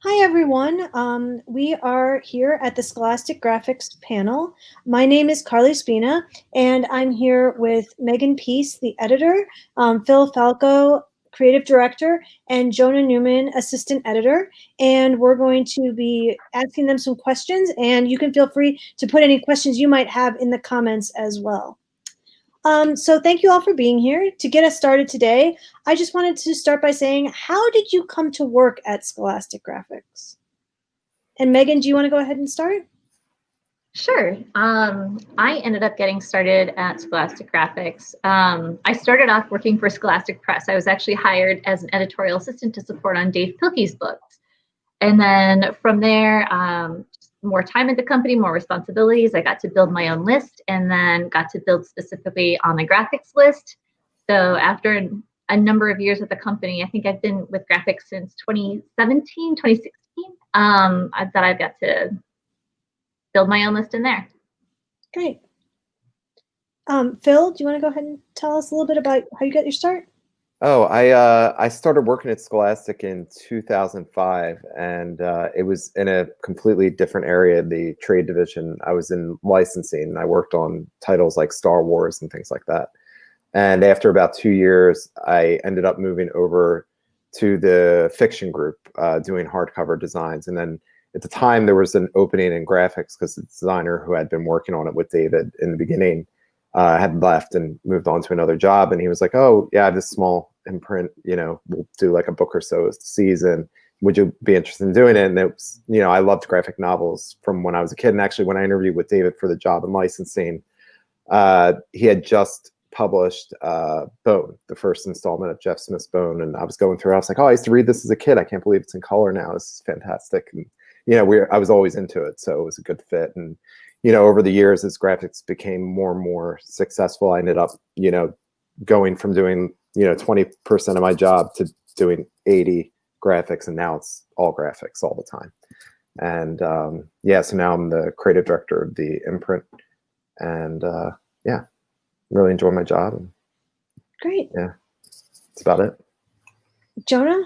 Hi, everyone. We are here at the Scholastic Graphics panel. My name is Carli Spina, and I'm here with Megan Peace, the editor, Phil Falco, creative director, and Jonah Newman, assistant editor. And we're going to be asking them some questions, and you can feel free to put any questions you might have in the comments as well. So thank you all for being here. To get us started today, I just wanted to start by saying, how did you come to work at Scholastic Graphics? And Megan, do you want to go ahead and start? Sure. I ended up getting started at Scholastic Graphix. I started off working for Scholastic Press. I was actually hired as an editorial assistant to support on Dave Pilkey's books. And then from there, more time at the company, more responsibilities. I got to build my own list and then got to build specifically on the graphics list. So after a number of years with the company, I think I've been with graphics since 2017, 2016, that I've got to build my own list in there. Great. Phil, do you want to go ahead and tell us a little bit about how you got your start? Oh, I started working at Scholastic in 2005, and it was in a completely different area, the trade division. I was in licensing, and I worked on titles like Star Wars and things like that. And after about 2 years, I ended up moving over to the fiction group, doing hardcover designs. And then at the time, there was an opening in graphics because the designer who had been working on it with David in the beginning had left and moved on to another job. And he was like, oh, yeah, this small imprint, we'll do like a book or so a season. Would you be interested in doing it? And it was, I loved graphic novels from when I was a kid. And actually, when I interviewed with David for the job in licensing, he had just published Bone, the first installment of Jeff Smith's Bone. And I was going through, I was like, oh, I used to read this as a kid. I can't believe it's in color now. This is fantastic. And, I was always into it. So it was a good fit. And, over the years, as graphics became more and more successful, I ended up, going from doing, 20% of my job to doing 80 graphics. And now it's all graphics all the time. And yeah, so now I'm the creative director of the imprint. And yeah, really enjoy my job. Great. Yeah, that's about it. Jonah?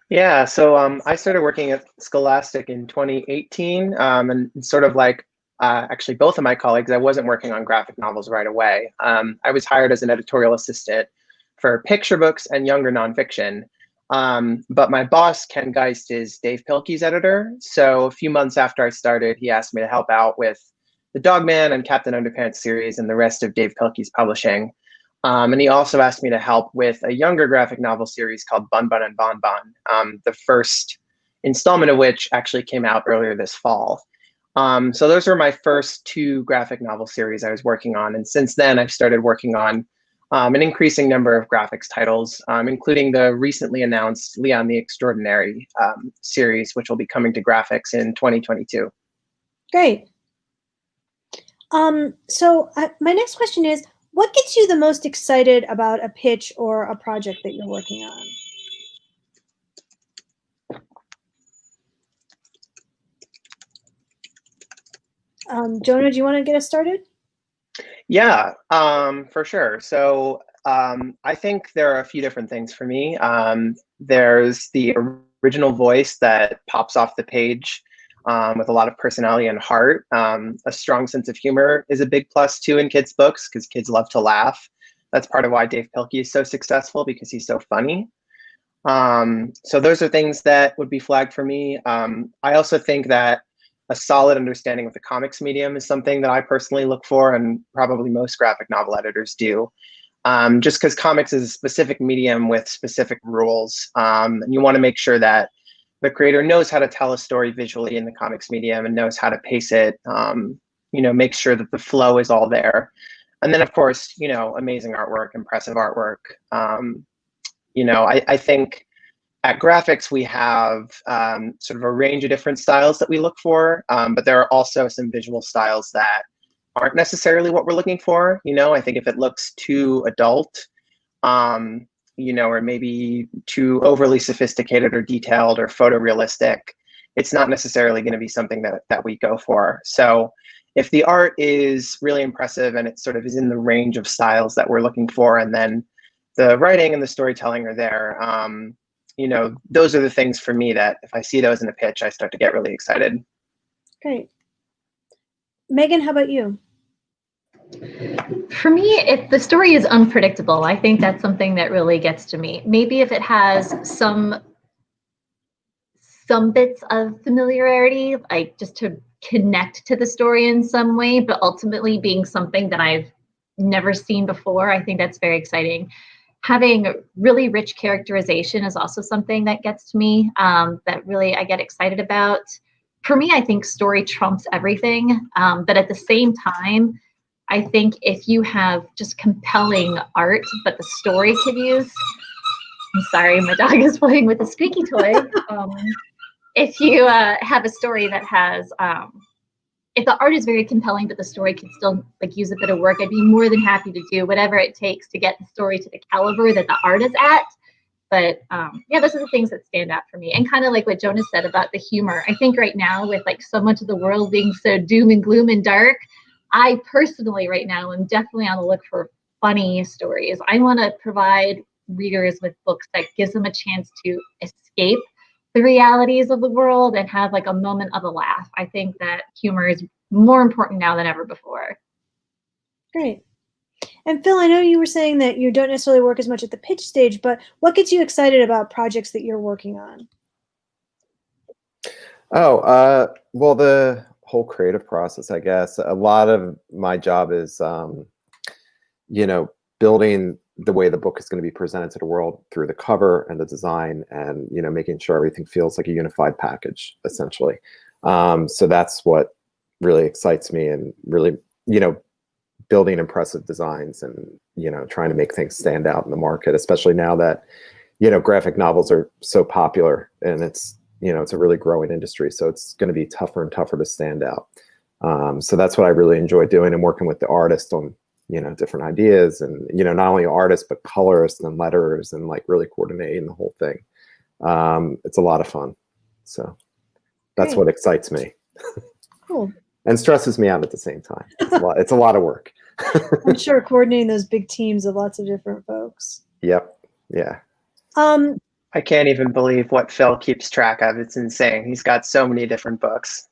Yeah, so I started working at Scholastic in 2018, and sort of like actually both of my colleagues, I wasn't working on graphic novels right away. I was hired as an editorial assistant for picture books and younger nonfiction. But my boss, Ken Geist, is Dave Pilkey's editor. So a few months after I started, he asked me to help out with the Dogman and Captain Underpants series and the rest of Dave Pilkey's publishing. And he also asked me to help with a younger graphic novel series called Bun Bun and Bon Bon, the first installment of which actually came out earlier this fall. So those were my first two graphic novel series I was working on. And since then, I've started working on an increasing number of graphics titles, including the recently announced Leon the Extraordinary series, which will be coming to graphics in 2022. Great. So my next question is, what gets you the most excited about a pitch or a project that you're working on? Jonah, do you want to get us started? Yeah, for sure. So I think there are a few different things for me. There's the original voice that pops off the page with a lot of personality and heart. A strong sense of humor is a big plus too in kids' books because kids love to laugh. That's part of why Dave Pilkey is so successful, because he's so funny. So those are things that would be flagged for me. I also think that a solid understanding of the comics medium is something that I personally look for, and probably most graphic novel editors do. Just because comics is a specific medium with specific rules, and you want to make sure that the creator knows how to tell a story visually in the comics medium and knows how to pace it, make sure that the flow is all there. And then, of course, amazing artwork, impressive artwork. I think at Graphix, we have sort of a range of different styles that we look for, but there are also some visual styles that aren't necessarily what we're looking for. I think if it looks too adult, or maybe too overly sophisticated or detailed or photorealistic, it's not necessarily going to be something that we go for. So if the art is really impressive and it sort of is in the range of styles that we're looking for, and then the writing and the storytelling are there, those are the things for me that if I see those in a pitch, I start to get really excited. Great. Megan, how about you? For me, if the story is unpredictable, I think that's something that really gets to me. Maybe if it has some bits of familiarity, like just to connect to the story in some way, but ultimately being something that I've never seen before, I think that's very exciting. Having really rich characterization is also something that gets to me, that really I get excited about. For me, I think story trumps everything, but at the same time, I think if you have just compelling art, but the story could use, I'm sorry, my dog is playing with a squeaky toy. If you have a story that has, if the art is very compelling, but the story can still like use a bit of work, I'd be more than happy to do whatever it takes to get the story to the caliber that the art is at. But yeah, those are the things that stand out for me. And kind of like what Jonah said about the humor. I think right now with like so much of the world being so doom and gloom and dark, I personally right now am definitely on the look for funny stories. I want to provide readers with books that gives them a chance to escape the realities of the world and have like a moment of a laugh. I think that humor is more important now than ever before. Great. And Phil, I know you were saying that you don't necessarily work as much at the pitch stage, but what gets you excited about projects that you're working on? Oh, well, the whole creative process, I guess. A lot of my job is, building the way the book is going to be presented to the world through the cover and the design, and making sure everything feels like a unified package, essentially. So that's what really excites me, and really, building impressive designs and trying to make things stand out in the market, especially now that graphic novels are so popular, and it's a really growing industry, so it's going to be tougher and tougher to stand out. So that's what I really enjoy doing, and working with the artist on different ideas, and not only artists but colorists and letterers, and like really coordinating the whole thing. It's a lot of fun, so that's what excites me. Cool. And stresses me out at the same time. It's a lot of work. I'm sure coordinating those big teams of lots of different folks. Yep. Yeah. I can't even believe what Phil keeps track of. It's insane. He's got so many different books.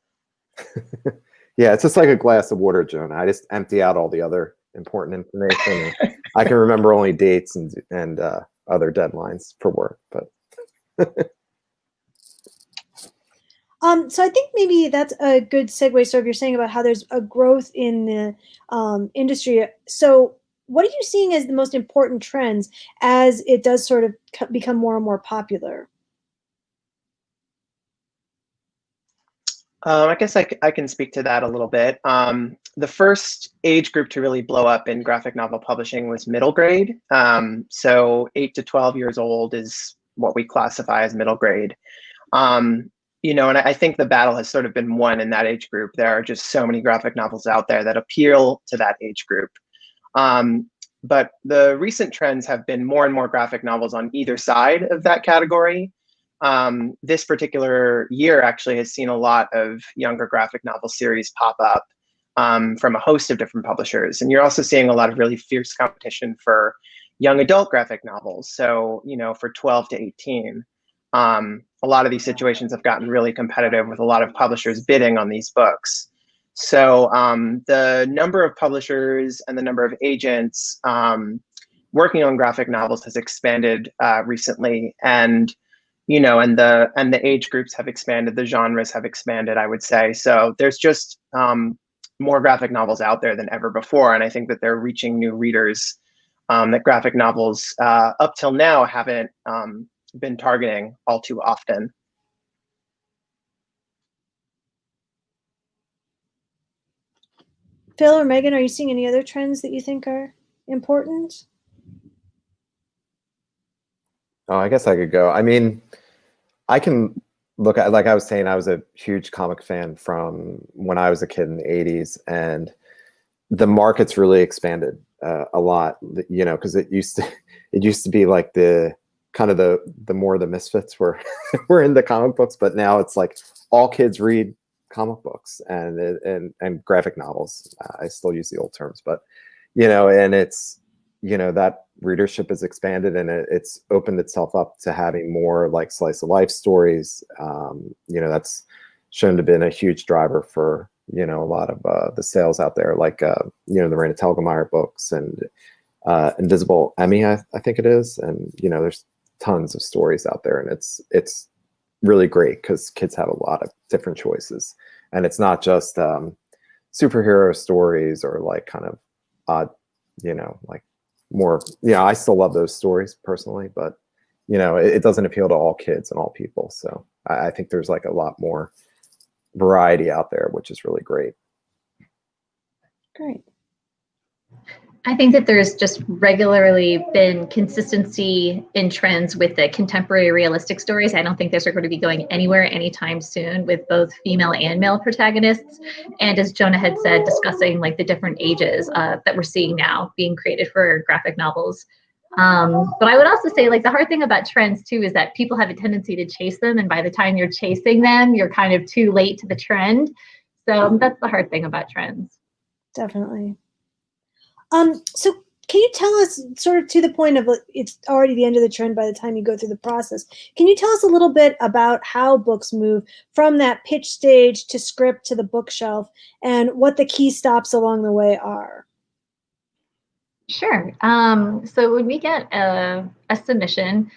Yeah, it's just like a glass of water, Jonah. I just empty out all the other important information. I can remember only dates and other deadlines for work, but. So I think maybe that's a good segue. So if you're saying about how there's a growth in the industry, so what are you seeing as the most important trends as it does sort of become more and more popular? I guess I can speak to that a little bit. The first age group to really blow up in graphic novel publishing was middle grade. So 8 to 12 years old is what we classify as middle grade. And I think the battle has sort of been won in that age group. There are just so many graphic novels out there that appeal to that age group. But the recent trends have been more and more graphic novels on either side of that category. This particular year actually has seen a lot of younger graphic novel series pop up from a host of different publishers. And you're also seeing a lot of really fierce competition for young adult graphic novels. So, for 12 to 18. A lot of these situations have gotten really competitive with a lot of publishers bidding on these books. So the number of publishers and the number of agents working on graphic novels has expanded recently, and and the age groups have expanded, the genres have expanded, I would say. So there's just more graphic novels out there than ever before, and I think that they're reaching new readers that graphic novels up till now haven't been targeting all too often. Phil or Megan, are you seeing any other trends that you think are important? Oh, I guess I could go. I mean, I can look at, like I was saying, I was a huge comic fan from when I was a kid in the 80s, and the market's really expanded a lot, because it used to be like the kind of the more the misfits were in the comic books, but now it's like all kids read comic books and graphic novels. I still use the old terms, but and it's you know, that readership has expanded, and it's opened itself up to having more like slice of life stories. You know, that's shown to have been a huge driver for, you know, a lot of the sales out there, like, you know, the Raina Telgemeier books and Invisible Emmy, I think it is. And, you know, there's tons of stories out there, and it's really great because kids have a lot of different choices. And it's not just superhero stories or like kind of odd, you know, like more, you know, I still love those stories personally, but, you know, it doesn't appeal to all kids and all people. So I think there's like a lot more variety out there, which is really great. Great. I think that there's just regularly been consistency in trends with the contemporary realistic stories. I don't think those are going to be going anywhere anytime soon with both female and male protagonists. And as Jonah had said, discussing like the different ages that we're seeing now being created for graphic novels. But I would also say like the hard thing about trends too is that people have a tendency to chase them. And by the time you're chasing them, you're kind of too late to the trend. So that's the hard thing about trends. Definitely. So can you tell us, sort of to the point of it's already the end of the trend by the time you go through the process, can you tell us a little bit about how books move from that pitch stage to script to the bookshelf and what the key stops along the way are? Sure. So when we get a submission,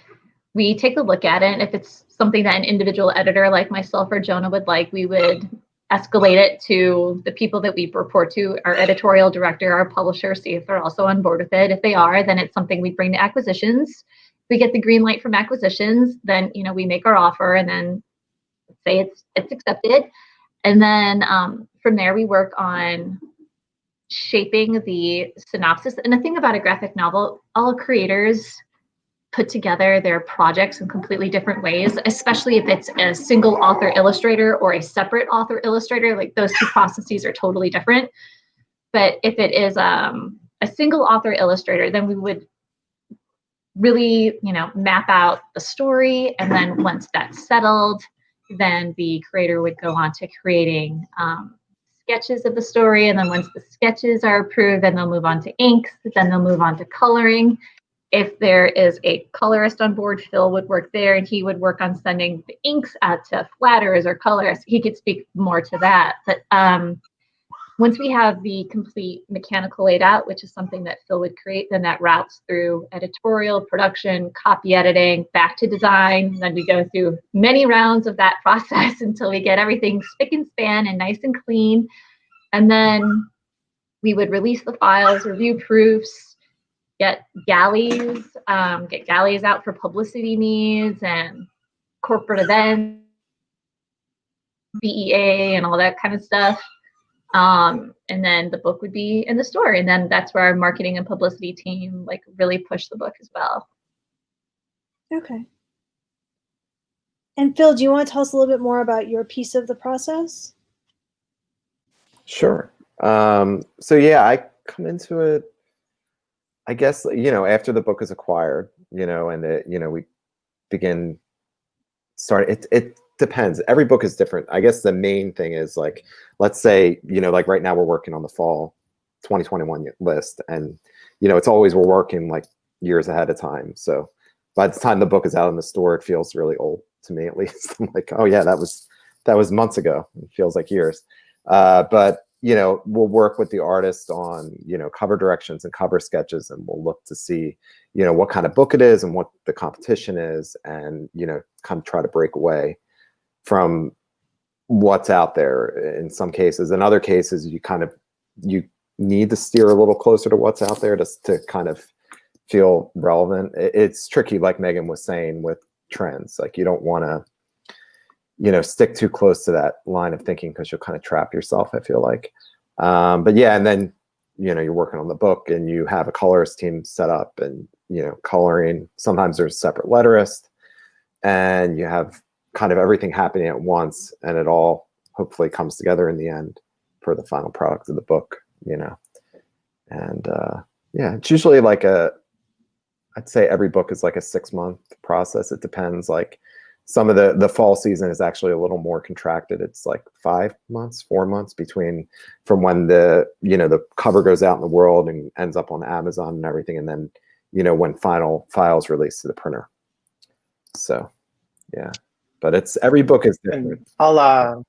we take a look at it. And if it's something that an individual editor like myself or Jonah would like, we would escalate it to the people that we report to, our editorial director, our publisher, see if they're also on board with it. If they are, then it's something we bring to acquisitions. If we get the green light from acquisitions, then, you know, we make our offer and then say it's accepted. And then from there, we work on shaping the synopsis. And the thing about a graphic novel, all creators put together their projects in completely different ways, especially if it's a single author illustrator or a separate author illustrator. Like those two processes are totally different. But if it is a single author illustrator, then we would really, you know, map out the story. And then once that's settled, then the creator would go on to creating sketches of the story. And then once the sketches are approved, then they'll move on to inks, then they'll move on to coloring. If there is a colorist on board, Phil would work there, and he would work on sending the inks out to flatterers or colorists. He could speak more to that. But once we have the complete mechanical laid out, which is something that Phil would create, then that routes through editorial, production, copy editing, back to design. Then we go through many rounds of that process until we get everything spick and span and nice and clean. And then we would release the files, review proofs, get galleys out for publicity needs and corporate events, BEA and all that kind of stuff. And then the book would be in the store. And then that's where our marketing and publicity team like really push the book as well. Okay. And Phil, do you want to tell us a little bit more about your piece of the process? Sure. So yeah, I come into it, I guess, you know, after the book is acquired, you know, and you know, we begin it depends. Every book is different. I guess the main thing is like, let's say, you know, like right now we're working on the fall 2021 list, and, you know, it's always, we're working like years ahead of time. So by the time the book is out in the store, it feels really old to me, at least. I'm like, oh yeah, that was months ago. It feels like years. But you know, we'll work with the artist on, you know, cover directions and cover sketches, and we'll look to see, you know, what kind of book it is and what the competition is, and, you know, kind of try to break away from what's out there in some cases. In other cases, you need to steer a little closer to what's out there to kind of feel relevant. It's tricky, like Megan was saying, with trends. Like you don't want to, you know, stick too close to that line of thinking, because you'll kind of trap yourself, I feel like. But yeah, and then, you know, you're working on the book and you have a colorist team set up and, you know, coloring. Sometimes there's a separate letterist, and you have kind of everything happening at once, and it all hopefully comes together in the end for the final product of the book, you know. And yeah, it's usually like I'd say every book is like a 6-month process. It depends. Like some of the fall season is actually a little more contracted. It's like 5 months, 4 months between from when the cover goes out in the world and ends up on Amazon and everything, and then when final files released to the printer. So yeah, but it's every book is different. And I'll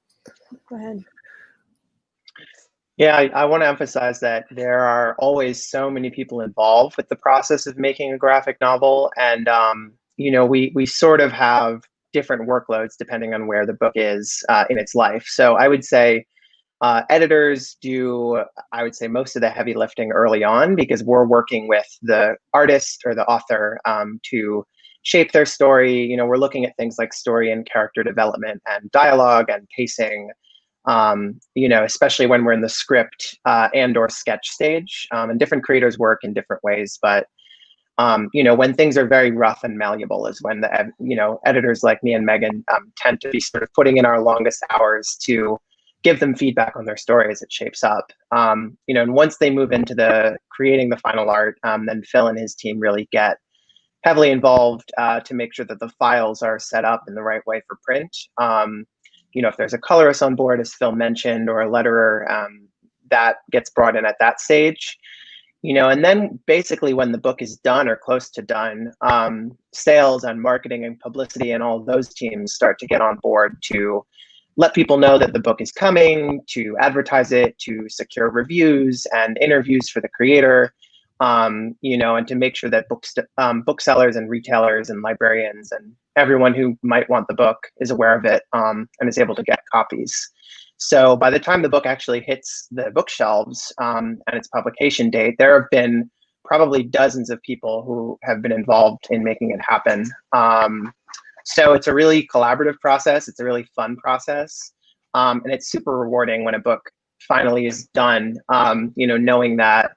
Go ahead. yeah, I want to emphasize that there are always so many people involved with the process of making a graphic novel, and we sort of have different workloads depending on where the book is in its life. So I would say editors do, I would say, most of the heavy lifting early on, because we're working with the artist or the author to shape their story. We're looking at things like story and character development and dialogue and pacing, especially when we're in the script and or sketch stage. And different creators work in different ways, but when things are very rough and malleable is when the editors like me and Megan tend to be sort of putting in our longest hours to give them feedback on their story as it shapes up. And once they move into the creating the final art, then Phil and his team really get heavily involved to make sure that the files are set up in the right way for print. If there's a colorist on board, as Phil mentioned, or a letterer, that gets brought in at that stage. And then basically when the book is done or close to done, sales and marketing and publicity and all those teams start to get on board to let people know that the book is coming, to advertise it, to secure reviews and interviews for the creator, and to make sure that booksellers and retailers and librarians and everyone who might want the book is aware of it and is able to get copies. So by the time the book actually hits the bookshelves and its publication date, there have been probably dozens of people who have been involved in making it happen. So it's a really collaborative process. It's a really fun process. And it's super rewarding when a book finally is done, knowing that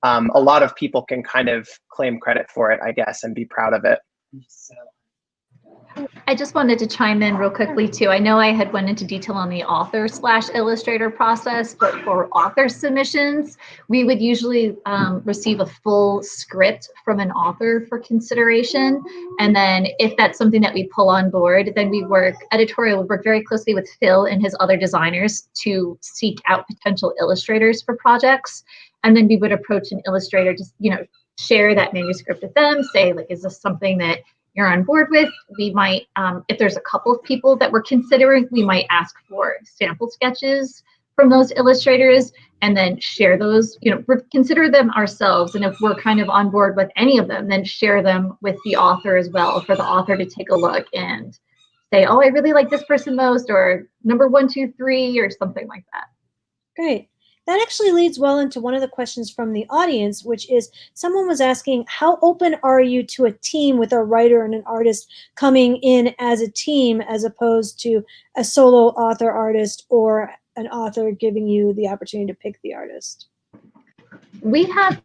a lot of people can kind of claim credit for it, I guess, and be proud of it. So. I just wanted to chime in real quickly too. I know I had went into detail on the author/illustrator process, but for author submissions, we would usually receive a full script from an author for consideration. And then if that's something that we pull on board, then editorial would work very closely with Phil and his other designers to seek out potential illustrators for projects. And then we would approach an illustrator, just, share that manuscript with them, say, like, is this something that you're on board with? We might, if there's a couple of people that we're considering, we might ask for sample sketches from those illustrators and then share those, consider them ourselves. And if we're kind of on board with any of them, then share them with the author as well, for the author to take a look and say, oh, I really like this person most, or number 1, 2, 3, or something like that. Great. That actually leads well into one of the questions from the audience, which is someone was asking, how open are you to a team with a writer and an artist coming in as a team, as opposed to a solo author artist or an author giving you the opportunity to pick the artist? We have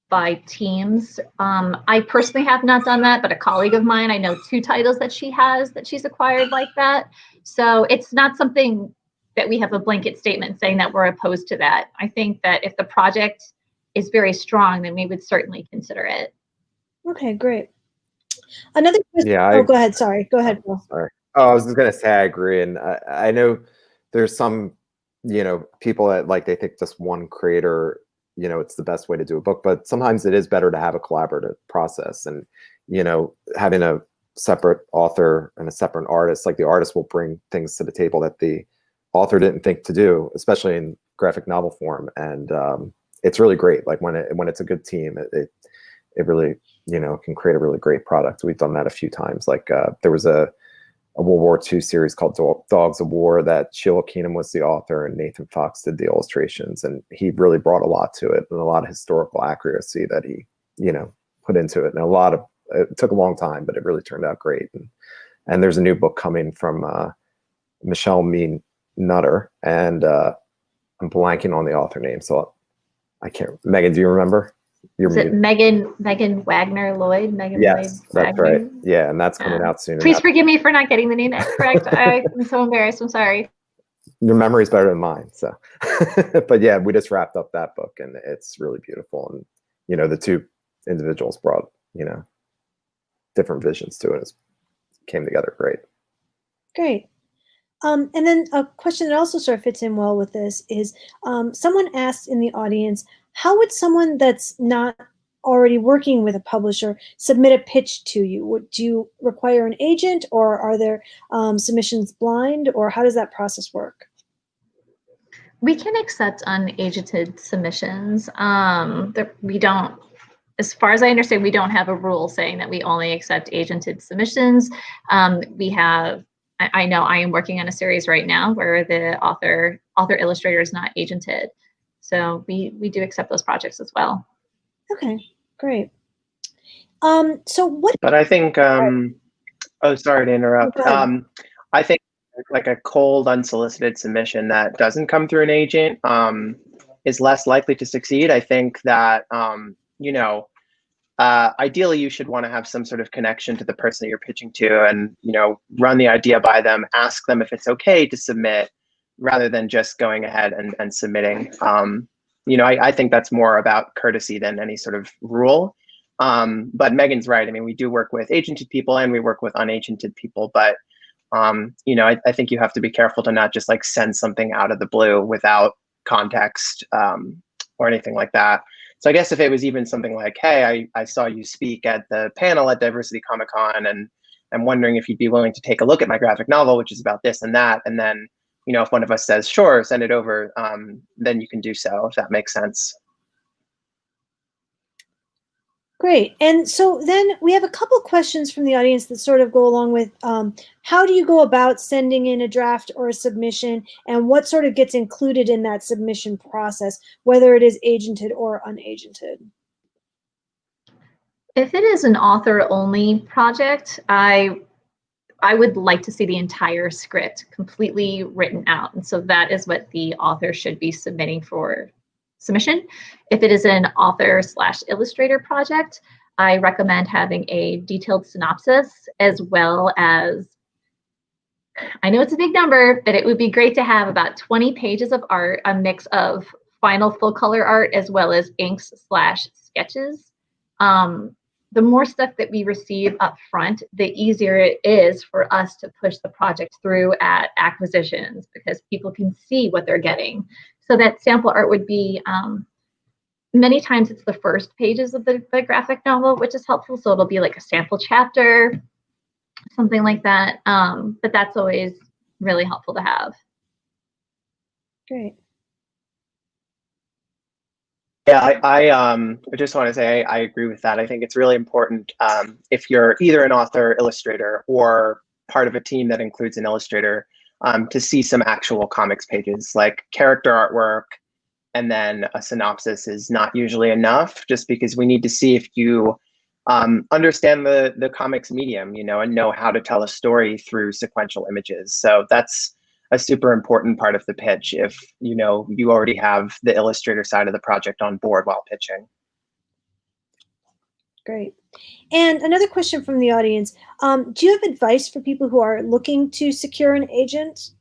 by teams. I personally have not done that, but a colleague of mine, I know 2 titles that she's acquired like that. So it's not something that we have a blanket statement saying that we're opposed to that. I think that if the project is very strong, then we would certainly consider it. Okay, great. Another question. Yeah. Go ahead. Sorry. Go ahead, Bill. Sorry. Oh, I was just going to say, I agree. And I know there's some, people that they think just one creator, it's the best way to do a book, but sometimes it is better to have a collaborative process, and, having a separate author and a separate artist, like the artist will bring things to the table that the author didn't think to do, especially in graphic novel form. And it's really great. Like when it's a good team, it really, can create a really great product. We've done that a few times. Like there was a World War II series called Dogs of War that Sheila Keenan was the author and Nathan Fox did the illustrations. And he really brought a lot to it, and a lot of historical accuracy that he, put into it. And it took a long time, but it really turned out great. And there's a new book coming from Michelle Nutter, and I'm blanking on the author name, so I can't. Megan, do you remember? Is it Megan Wagner Lloyd? Megan Yes, Lloyd that's Wagner? right. Yeah, and that's coming out soon. Please forgive me for not getting the name correct. I'm so embarrassed. I'm sorry. Your memory's better than mine, so. But yeah, we just wrapped up that book, and it's really beautiful. And the 2 individuals brought different visions to it. It's came together great. Great. And then a question that also sort of fits in well with this is, someone asked in the audience, how would someone that's not already working with a publisher submit a pitch to you? Do you require an agent, or are there submissions blind, or how does that process work? We can accept unagented submissions. We don't, as far as I understand, we don't have a rule saying that we only accept agented submissions. I know I am working on a series right now where the author illustrator is not agented. So we do accept those projects as well. Okay, great. So what? But I think, oh, sorry to interrupt. I think like a cold, unsolicited submission that doesn't come through an agent is less likely to succeed. I think that, ideally you should want to have some sort of connection to the person that you're pitching to, and, run the idea by them, ask them if it's okay to submit, rather than just going ahead and submitting. I think that's more about courtesy than any sort of rule. But Megan's right. I mean, we do work with agented people and we work with unagented people, but I think you have to be careful to not just like send something out of the blue without context or anything like that. So I guess if it was even something like, hey, I saw you speak at the panel at Diversity Comic Con, and I'm wondering if you'd be willing to take a look at my graphic novel, which is about this and that. And then, if one of us says, sure, send it over, then you can do so, if that makes sense. Great. And so then we have a couple questions from the audience that sort of go along with how do you go about sending in a draft or a submission, and what sort of gets included in that submission process, whether it is agented or unagented? If it is an author-only project, I would like to see the entire script completely written out. And so that is what the author should be submitting for submission. If it is an author/illustrator project, I recommend having a detailed synopsis, as well as, I know it's a big number, but it would be great to have about 20 pages of art, a mix of final full color art as well as inks/sketches. The more stuff that we receive up front, the easier it is for us to push the project through at acquisitions, because people can see what they're getting. So that sample art would be, many times it's the first pages of the graphic novel, which is helpful. So it'll be like a sample chapter, something like that. But that's always really helpful to have. Great. Yeah, I just want to say I agree with that. I think it's really important if you're either an author, illustrator, or part of a team that includes an illustrator, to see some actual comics pages. Like character artwork and then a synopsis is not usually enough, just because we need to see if you understand the comics medium, and know how to tell a story through sequential images. So that's a super important part of the pitch, if you already have the illustrator side of the project on board while pitching. Great. And another question from the audience, do you have advice for people who are looking to secure an agent?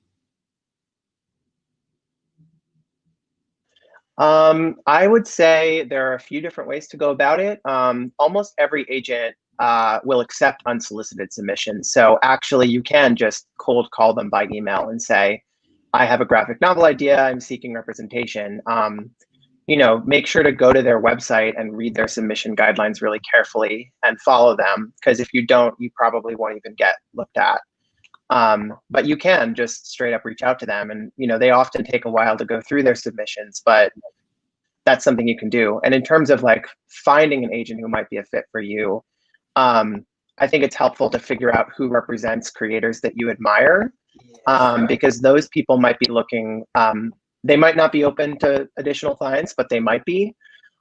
I would say there are a few different ways to go about it. Almost every agent will accept unsolicited submissions. So actually you can just cold call them by email and say, I have a graphic novel idea, I'm seeking representation. Make sure to go to their website and read their submission guidelines really carefully and follow them, because if you don't, you probably won't even get looked at. But you can just straight up reach out to them, and they often take a while to go through their submissions, but that's something you can do. And in terms of like finding an agent who might be a fit for you, I think it's helpful to figure out who represents creators that you admire, because those people might be looking, they might not be open to additional clients, but they might be.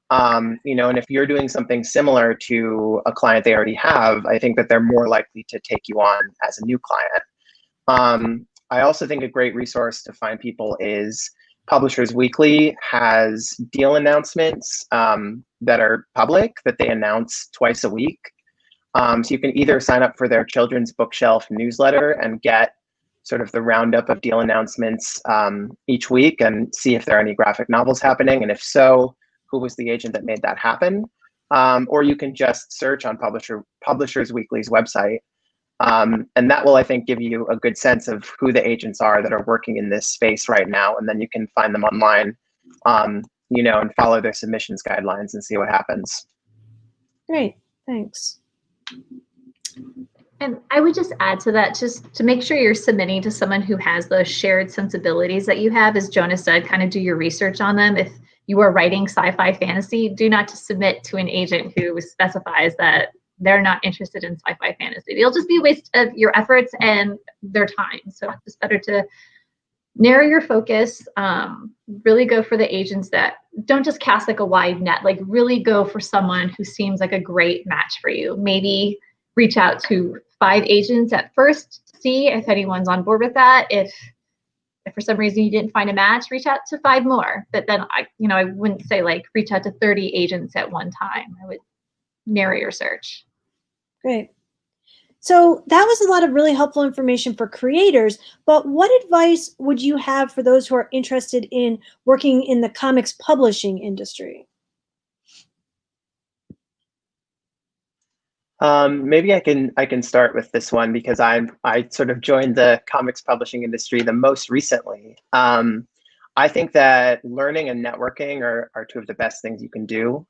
And if you're doing something similar to a client they already have, I think that they're more likely to take you on as a new client. I also think a great resource to find people is Publishers Weekly has deal announcements that are public, that they announce twice a week. So you can either sign up for their children's bookshelf newsletter and get sort of the roundup of deal announcements each week and see if there are any graphic novels happening, and if so, who was the agent that made that happen. Or you can just search on Publishers Weekly's website And that will, I think, give you a good sense of who the agents are that are working in this space right now. And then you can find them online, and follow their submissions guidelines and see what happens. Great, thanks. And I would just add to that, just to make sure you're submitting to someone who has those shared sensibilities that you have, as Jonah said, kind of do your research on them. If you are writing sci-fi fantasy, do not just submit to an agent who specifies that they're not interested in sci-fi fantasy. It'll just be a waste of your efforts and their time. So it's better to narrow your focus, really go for the agents that don't just cast like a wide net, like really go for someone who seems like a great match for you. Maybe reach out to 5 agents at first, see if anyone's on board with that. If for some reason you didn't find a match, reach out to 5 more. But then I wouldn't say like reach out to 30 agents at one time. I would narrow your search. Great. So that was a lot of really helpful information for creators, but what advice would you have for those who are interested in working in the comics publishing industry? Maybe I can start with this one because I sort of joined the comics publishing industry the most recently. I think that learning and networking are 2 of the best things you can do.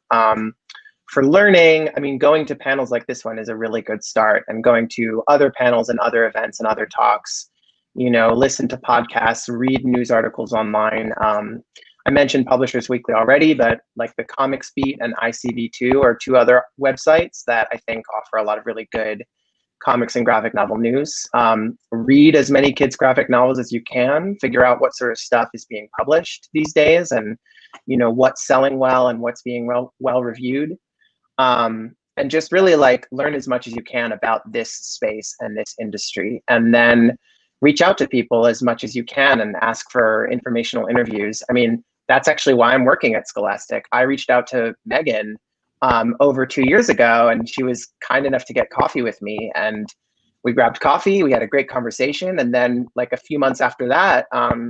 For learning, I mean, going to panels like this one is a really good start, and going to other panels and other events and other talks, listen to podcasts, read news articles online. I mentioned Publishers Weekly already, but like the Comics Beat and ICV2 are 2 other websites that I think offer a lot of really good comics and graphic novel news. Read as many kids' graphic novels as you can, figure out what sort of stuff is being published these days, and what's selling well and what's being well reviewed. And just really like learn as much as you can about this space and this industry, and then reach out to people as much as you can and ask for informational interviews. I mean, that's actually why I'm working at Scholastic. I reached out to Megan over 2 years ago, and she was kind enough to get coffee with me, and we grabbed coffee. We had a great conversation, and then like a few months after that,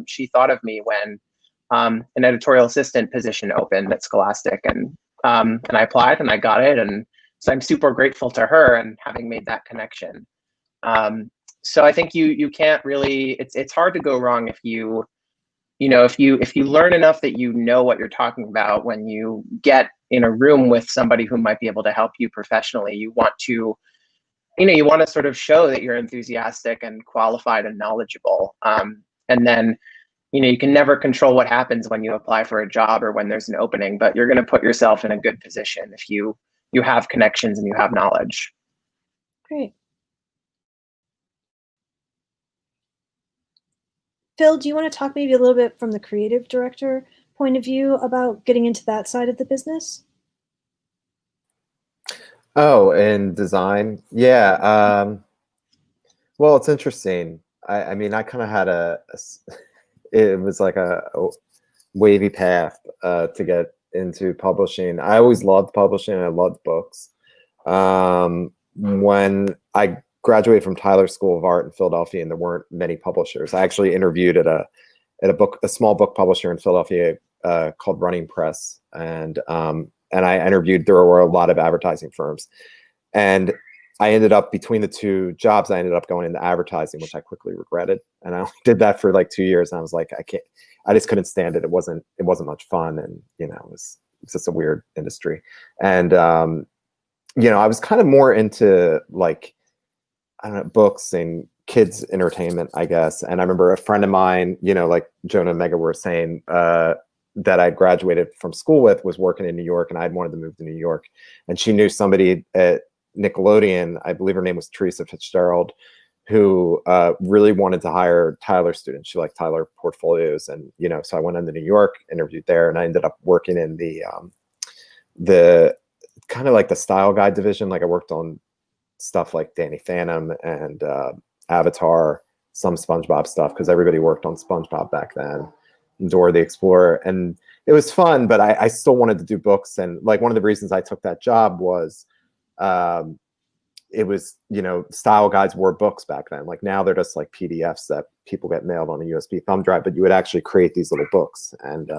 she thought of me when an editorial assistant position opened at Scholastic, and I applied and I got it, and so I'm super grateful to her and having made that connection. So I think you can't really. It's hard to go wrong if you learn enough that you know what you're talking about. When you get in a room with somebody who might be able to help you professionally, you want to sort of show that you're enthusiastic and qualified and knowledgeable. And then, you can never control what happens when you apply for a job or when there's an opening, but you're going to put yourself in a good position if you have connections and you have knowledge. Great. Phil, do you want to talk maybe a little bit from the creative director point of view about getting into that side of the business? Oh, and design. Yeah. Well, it's interesting. I mean, I kind of had it was like a wavy path to get into publishing. I always loved publishing. I loved books. When I graduated from Tyler School of Art in Philadelphia, and there weren't many publishers, I actually interviewed at a small book publisher in Philadelphia called Running Press, and I interviewed. There were a lot of advertising firms, and I ended up, between the 2 jobs, I ended up going into advertising, which I quickly regretted. And I only did that for like 2 years, and I was like, I just couldn't stand it. It wasn't much fun, and it was just a weird industry. And I was kind of more into like, I don't know, books and kids entertainment, I guess. And I remember a friend of mine, like Jonah and Mega were saying, that I graduated from school with, was working in New York, and I'd wanted to move to New York. And she knew somebody at Nickelodeon, I believe her name was Teresa Fitzgerald, who really wanted to hire Tyler students. She liked Tyler portfolios, and so I went into New York, interviewed there, and I ended up working in the kind of like the style guide division. Like I worked on stuff like Danny Phantom and Avatar, some SpongeBob stuff, because everybody worked on SpongeBob back then, Dora the Explorer, and it was fun. But I still wanted to do books, and like one of the reasons I took that job was it was, style guides were books back then. Like now they're just like PDFs that people get mailed on a USB thumb drive, but you would actually create these little books, and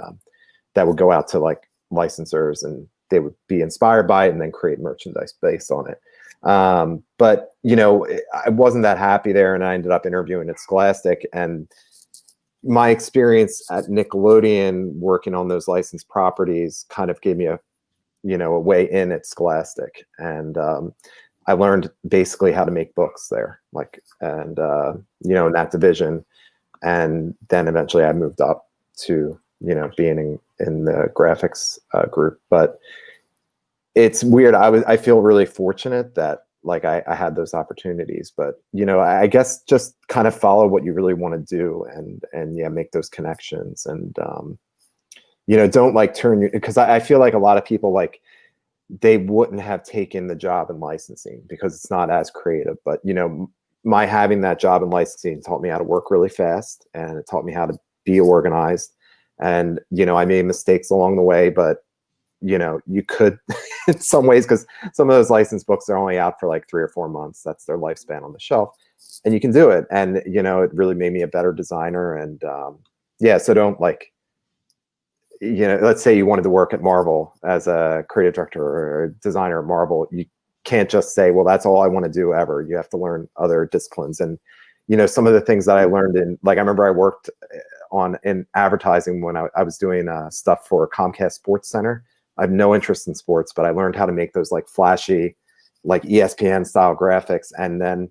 that would go out to like licensors, and they would be inspired by it and then create merchandise based on it. But, you know, I wasn't that happy there, and I ended up interviewing at Scholastic. And my experience at Nickelodeon working on those licensed properties kind of gave me a, you know, a way in at Scholastic. And I learned basically how to make books there, like, and, you know, in that division. And then eventually I moved up to, you know, being in the graphics group. But it's weird. I feel really fortunate that, like, I had those opportunities. But, you know, I guess just kind of follow what you really want to do, and yeah, make those connections. And you know, don't like turn your, because I feel like a lot of people, like, they wouldn't have taken the job in licensing because it's not as creative. But, you know, my having that job in licensing taught me how to work really fast, and it taught me how to be organized. And, you know, I made mistakes along the way, but, you know, you could in some ways, because some of those licensed books are only out for like 3 or 4 months. That's their lifespan on the shelf, and you can do it. And, you know, it really made me a better designer. And yeah, so don't, like, you know, let's say you wanted to work at Marvel as a creative director or a designer at Marvel. You can't just say, well, that's all I want to do ever. You have to learn other disciplines. And, you know, some of the things that I learned in, like, I remember I worked in advertising when I was doing stuff for Comcast Sports Center. I have no interest in sports, but I learned how to make those, like, flashy, like, ESPN style graphics. And then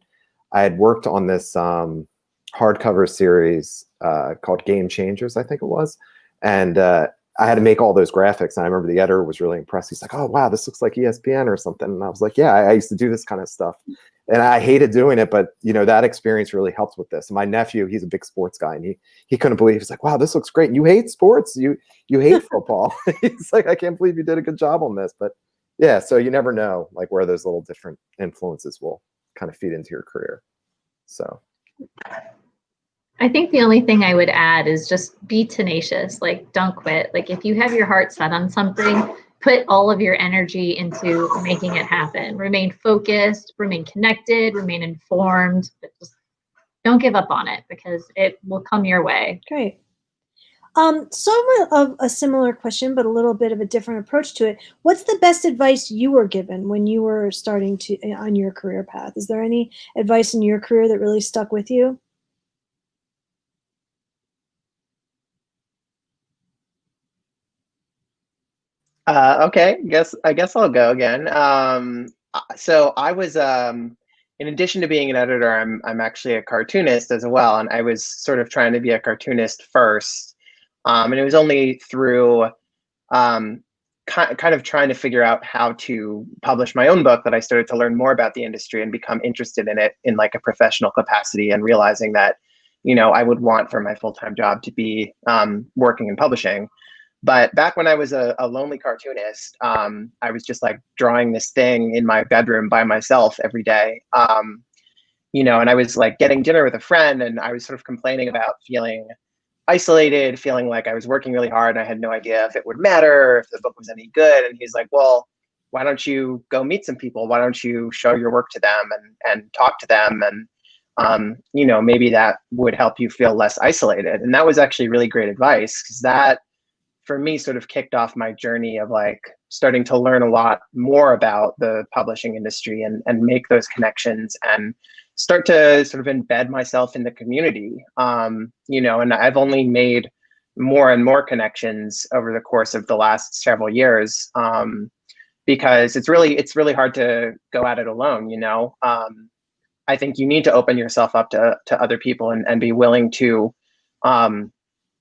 I had worked on this hardcover series called Game Changers, I think it was. And I had to make all those graphics. And I remember the editor was really impressed. He's like, oh, wow, this looks like ESPN or something. And I was like, yeah, I used to do this kind of stuff. And I hated doing it. But, you know, that experience really helped with this. And my nephew, he's a big sports guy. And he couldn't believe, he's like, wow, this looks great. And you hate sports. You hate football. He's like, I can't believe you did a good job on this. But yeah, so you never know, like, where those little different influences will kind of feed into your career. So I think the only thing I would add is just be tenacious. Like, don't quit. Like, if you have your heart set on something, put all of your energy into making it happen. Remain focused, remain connected, remain informed, but just don't give up on it, because it will come your way. Great. Somewhat of a similar question, but a little bit of a different approach to it. What's the best advice you were given when you were starting to on your career path? Is there any advice in your career that really stuck with you? Okay, I guess I'll go again. So I was, in addition to being an editor, I'm actually a cartoonist as well, and I was sort of trying to be a cartoonist first, and it was only through kind of trying to figure out how to publish my own book that I started to learn more about the industry and become interested in it in, like, a professional capacity, and realizing that, you know, I would want for my full-time job to be working in publishing. But back when I was a lonely cartoonist, I was just, like, drawing this thing in my bedroom by myself every day. You know, and I was, like, getting dinner with a friend, and I was sort of complaining about feeling isolated, feeling like I was working really hard and I had no idea if it would matter, if the book was any good. And he's like, well, why don't you go meet some people? Why don't you show your work to them and talk to them? And, you know, maybe that would help you feel less isolated. And that was actually really great advice, because that, for me, sort of kicked off my journey of, like, starting to learn a lot more about the publishing industry and make those connections and start to sort of embed myself in the community. You know, and I've only made more and more connections over the course of the last several years, because it's really hard to go at it alone. You know, I think you need to open yourself up to other people and be willing to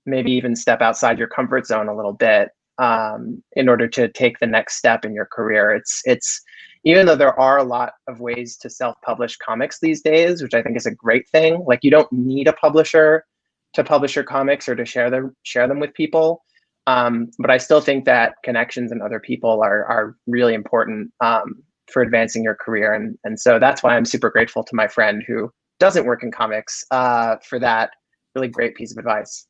maybe even step outside your comfort zone a little bit, in order to take the next step in your career. It's even though there are a lot of ways to self-publish comics these days, which I think is a great thing. Like, you don't need a publisher to publish your comics or to share them with people. But I still think that connections and other people are really important, for advancing your career. And so that's why I'm super grateful to my friend who doesn't work in comics, for that really great piece of advice.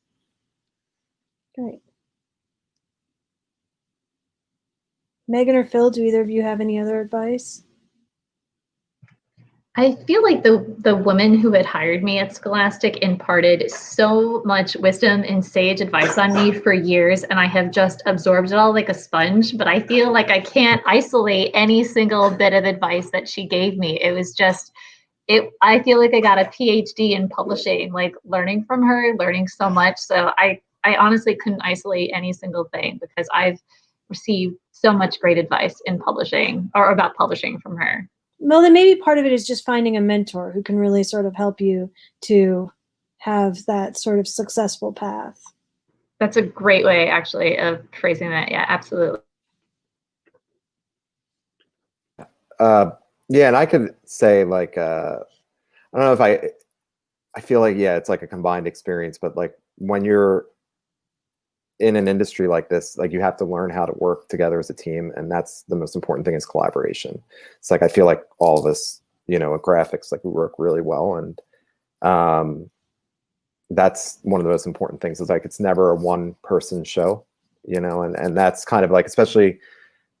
Great. Megan or Phil, do either of you have any other advice? I feel like the woman who had hired me at Scholastic imparted so much wisdom and sage advice on me for years, and I have just absorbed it all like a sponge, but I feel like I can't isolate any single bit of advice that she gave me. It was just I feel like I got a PhD in publishing, like learning from her, learning so much. So I honestly couldn't isolate any single thing because I've received so much great advice in publishing or about publishing from her. Well, then maybe part of it is just finding a mentor who can really sort of help you to have that sort of successful path. That's a great way, actually, of phrasing that. Yeah, absolutely. Yeah, and I could say like I don't know if I feel like, yeah, it's like a combined experience, but like when you're in an industry like this, like you have to learn how to work together as a team, and that's the most important thing is collaboration. It's like I feel like all of us, you know, at graphics, like we work really well, and that's one of the most important things. Is like it's never a one-person show, you know, and that's kind of like, especially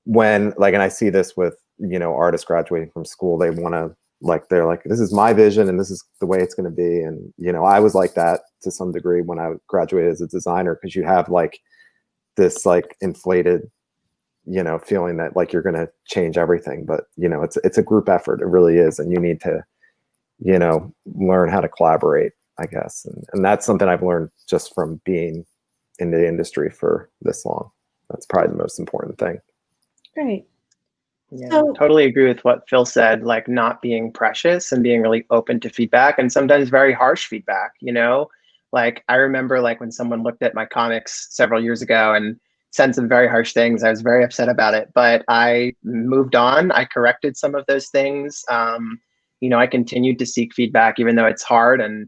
when like, and I see this with, you know, artists graduating from school, they want to like, they're like, this is my vision and this is the way it's going to be. And, you know, I was like that to some degree when I graduated as a designer, because you have like this like inflated, you know, feeling that like you're going to change everything. But, you know, it's a group effort. It really is. And you need to, you know, learn how to collaborate, I guess. And that's something I've learned just from being in the industry for this long. That's probably the most important thing. Great. Yeah, So, totally agree with what Phil said, like not being precious and being really open to feedback, and sometimes very harsh feedback, you know? Like I remember like when someone looked at my comics several years ago and said some very harsh things, I was very upset about it, but I moved on. I corrected some of those things. You know, I continued to seek feedback even though it's hard, and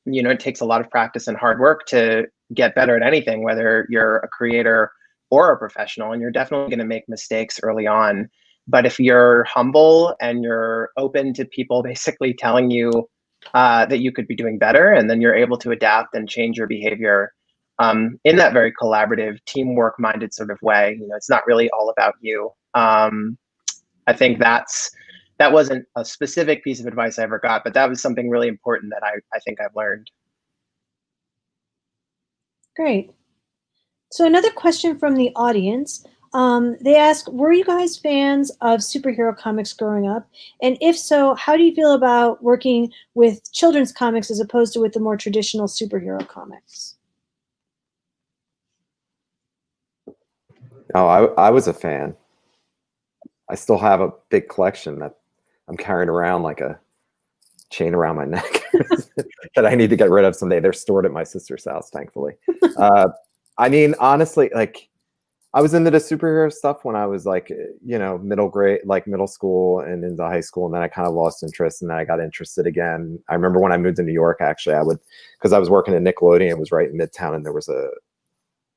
you know, it takes a lot of practice and hard work to get better at anything, whether you're a creator or a professional, and you're definitely going to make mistakes early on. But if you're humble and you're open to people basically telling you that you could be doing better, and then you're able to adapt and change your behavior in that very collaborative, teamwork-minded sort of way, you know, it's not really all about you. I think that wasn't a specific piece of advice I ever got, but that was something really important that I think I've learned. great. So another question from the audience. They ask, were you guys fans of superhero comics growing up? And if so, how do you feel about working with children's comics as opposed to with the more traditional superhero comics? Oh, I was a fan. I still have a big collection that I'm carrying around like a chain around my neck that I need to get rid of someday. They're stored at my sister's house, thankfully. I mean, honestly, like I was into the superhero stuff when I was like, you know, middle school and into high school. And then I kind of lost interest, and then I got interested again. I remember when I moved to New York, actually, because I was working at Nickelodeon, it was right in Midtown, and there was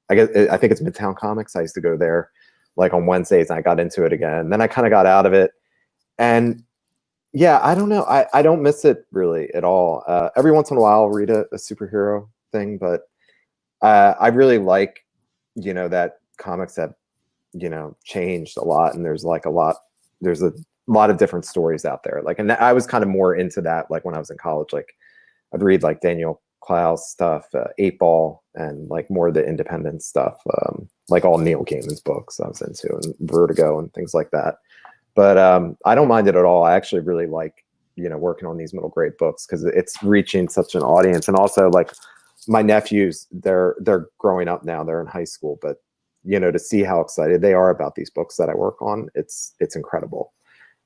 I think it's Midtown Comics. I used to go there like on Wednesdays, and I got into it again. And then I kind of got out of it. And yeah, I don't know. I don't miss it really at all. Every once in a while I'll read a superhero thing, but I really like, you know, that comics have, you know, changed a lot, and there's a lot of different stories out there. Like, and I was kind of more into that, like when I was in college, like I'd read like Daniel Clowes stuff, 8-Ball, and like more of the independent stuff, like all Neil Gaiman's books I was into, and Vertigo and things like that. But I don't mind it at all. I actually really like, you know, working on these middle grade books because it's reaching such an audience. And also like my nephews, they're growing up now, they're in high school, but you know, to see how excited they are about these books that I work on, it's incredible.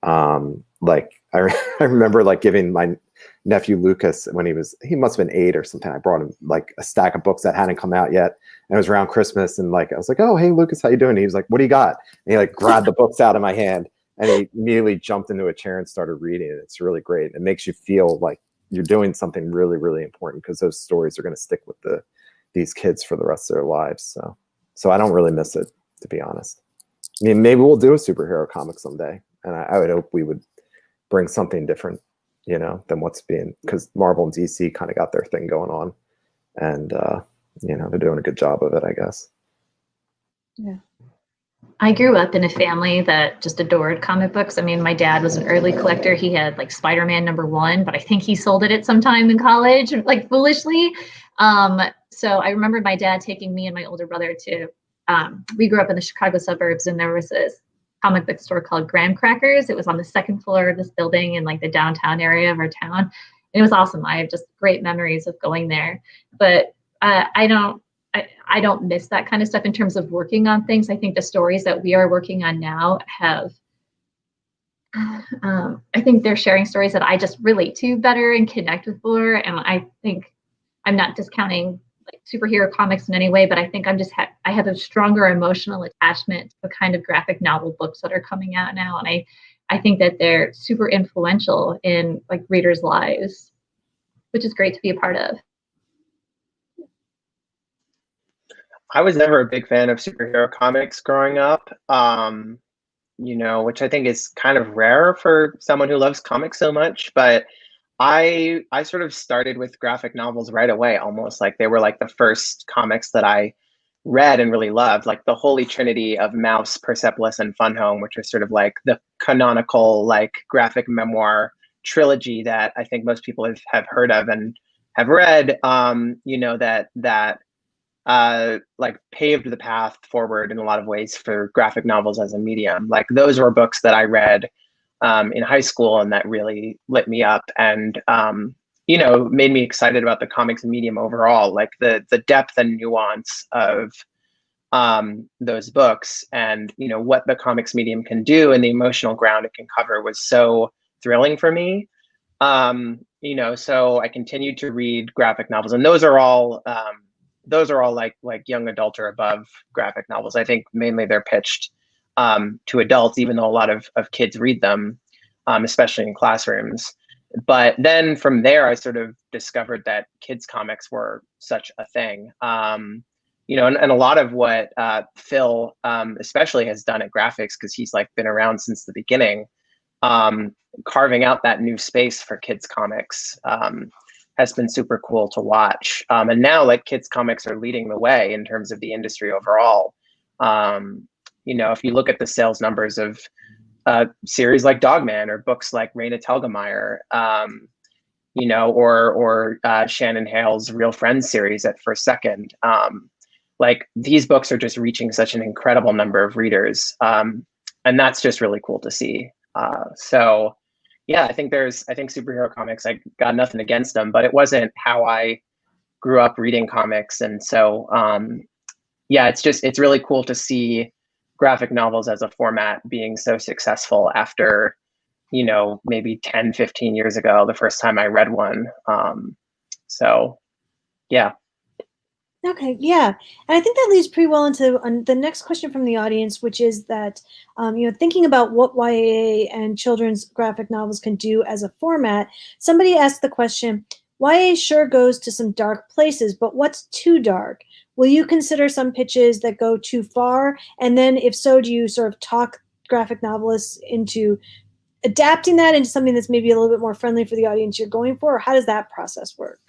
Like I remember like giving my nephew Lucas, when he must have been 8 or something, I brought him like a stack of books that hadn't come out yet, and it was around Christmas, and like I was like, oh hey Lucas, how you doing? And he was like, what do you got? And he like grabbed the books out of my hand, and he immediately jumped into a chair and started reading it. It's really great. It makes you feel like you're doing something really, really important, because those stories are going to stick with these kids for the rest of their lives. So I don't really miss it, to be honest. I mean, maybe we'll do a superhero comic someday, and I would hope we would bring something different, you know, than what's being, because Marvel and DC kind of got their thing going on, and you know, they're doing a good job of it, I guess. Yeah. I grew up in a family that just adored comic books. I mean, my dad was an early collector. He had like Spider-Man #1, but I think he sold it at some time in college, like foolishly. So I remember my dad taking me and my older brother to, we grew up in the Chicago suburbs, and there was this comic book store called Graham Crackers. It was on the second floor of this building in like the downtown area of our town. And it was awesome. I have just great memories of going there. But I don't miss that kind of stuff in terms of working on things. I think the stories that we are working on now have, I think they're sharing stories that I just relate to better and connect with more. And I think I'm not discounting like superhero comics in any way, but I think I have a stronger emotional attachment to the kind of graphic novel books that are coming out now. And I think that they're super influential in like readers' lives, which is great to be a part of. I was never a big fan of superhero comics growing up, which I think is kind of rare for someone who loves comics so much. But I sort of started with graphic novels right away, almost like they were like the first comics that I read and really loved, like the holy trinity of Mouse, Persepolis, and Fun Home, which are sort of like the canonical like graphic memoir trilogy that I think most people have heard of and have read. That like paved the path forward in a lot of ways for graphic novels as a medium. Like those were books that I read in high school and that really lit me up and, made me excited about the comics medium overall, like the depth and nuance of those books and, what the comics medium can do and the emotional ground it can cover was so thrilling for me. So I continued to read graphic novels, and those are all like young adult or above graphic novels. I think mainly they're pitched to adults, even though a lot of kids read them, especially in classrooms. But then from there, I sort of discovered that kids comics were such a thing. And a lot of what Phil especially has done at Graphix, because he's like been around since the beginning, carving out that new space for kids comics has been super cool to watch. And now like kids comics are leading the way in terms of the industry overall. If you look at the sales numbers of series like Dogman or books like Raina Telgemeier, or Shannon Hale's Real Friends series at First Second, like these books are just reaching such an incredible number of readers. And that's just really cool to see. So yeah, I think superhero comics, I got nothing against them, but it wasn't how I grew up reading comics. And so, it's really cool to see graphic novels as a format being so successful after, maybe 10, 15 years ago, the first time I read one. Yeah. Okay, yeah. And I think that leads pretty well into the next question from the audience, which is that, thinking about what YA and children's graphic novels can do as a format, somebody asked the question, YA sure goes to some dark places, but what's too dark? Will you consider some pitches that go too far? And then if so, do you sort of talk graphic novelists into adapting that into something that's maybe a little bit more friendly for the audience you're going for? Or how does that process work?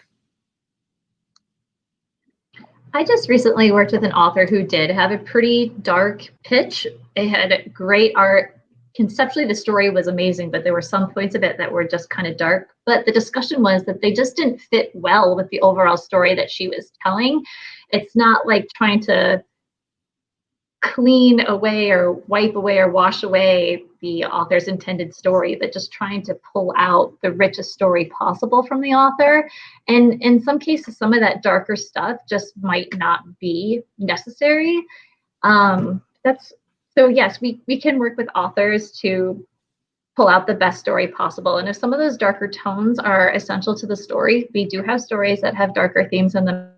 I just recently worked with an author who did have a pretty dark pitch. It had great art. Conceptually, the story was amazing, but there were some points of it that were just kind of dark. But the discussion was that they just didn't fit well with the overall story that she was telling. It's not like trying to clean away or wipe away or wash away the author's intended story, but just trying to pull out the richest story possible from the author. And in some cases, some of that darker stuff just might not be necessary. So yes, we can work with authors to pull out the best story possible. And if some of those darker tones are essential to the story, we do have stories that have darker themes in them.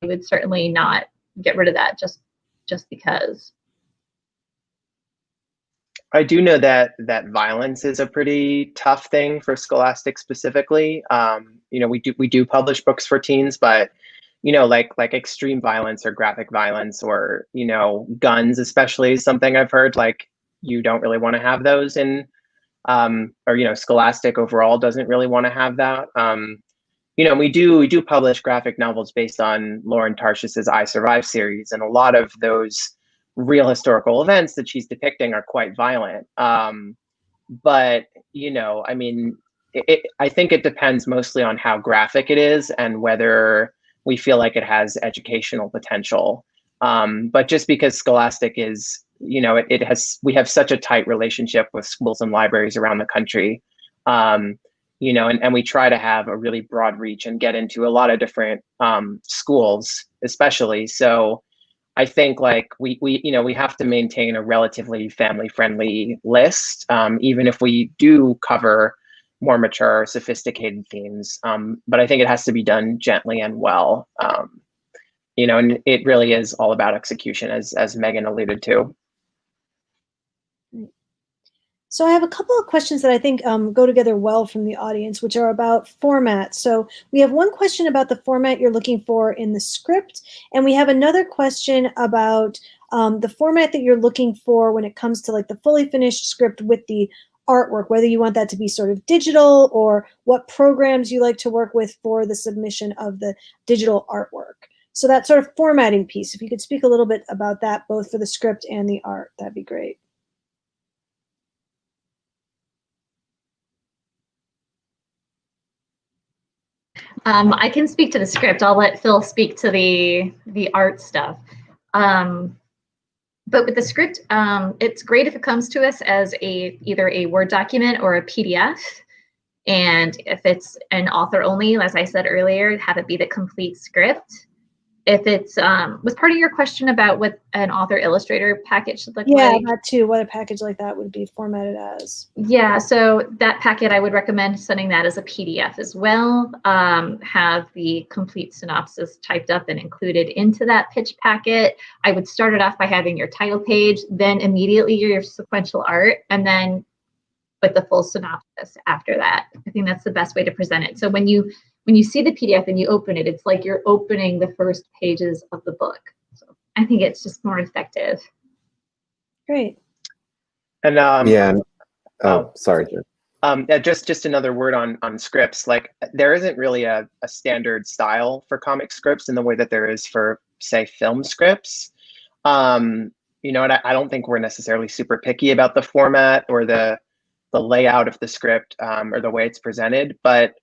We would certainly not get rid of that just because. I do know that violence is a pretty tough thing for Scholastic specifically. We do publish books for teens, but like extreme violence or graphic violence or guns especially is something I've heard, like you don't really want to have those in Scholastic overall doesn't really want to have that. We do publish graphic novels based on Lauren Tarshiss's I Survive series, and a lot of those real historical events that she's depicting are quite violent. But, you know, I mean, I think it depends mostly on how graphic it is and whether we feel like it has educational potential. But just because Scholastic is, you know, we have such a tight relationship with schools and libraries around the country, you know, and we try to have a really broad reach and get into a lot of different schools, especially. So I think like we you know, we have to maintain a relatively family friendly list, even if we do cover more mature, sophisticated themes. But I think it has to be done gently and well. You know, and it really is all about execution, as Megan alluded to. So I have a couple of questions that I think go together well from the audience, which are about format. So we have one question about the format you're looking for in the script, and we have another question about the format that you're looking for when it comes to like the fully finished script with the artwork, whether you want that to be sort of digital or what programs you like to work with for the submission of the digital artwork. So that sort of formatting piece, if you could speak a little bit about that, both for the script and the art, that'd be great. I can speak to the script. I'll let Phil speak to the art stuff. But with the script, it's great if it comes to us as either a Word document or a PDF. And if it's an author only, as I said earlier, have it be the complete script. If it's, was part of your question about what an author illustrator package should look like? Yeah, that too, what a package like that would be formatted as. Yeah, so that packet, I would recommend sending that as a PDF as well. Have the complete synopsis typed up and included into that pitch packet. I would start it off by having your title page, then immediately your sequential art, and then with the full synopsis after that. I think that's the best way to present it. So when you see the PDF and you open it, it's like you're opening the first pages of the book. So I think it's just more effective. Great. And yeah. Oh, sorry. Just another word on scripts. Like there isn't really a standard style for comic scripts in the way that there is for, say, film scripts. You know, and I don't think we're necessarily super picky about the format or the layout of the script or the way it's presented, but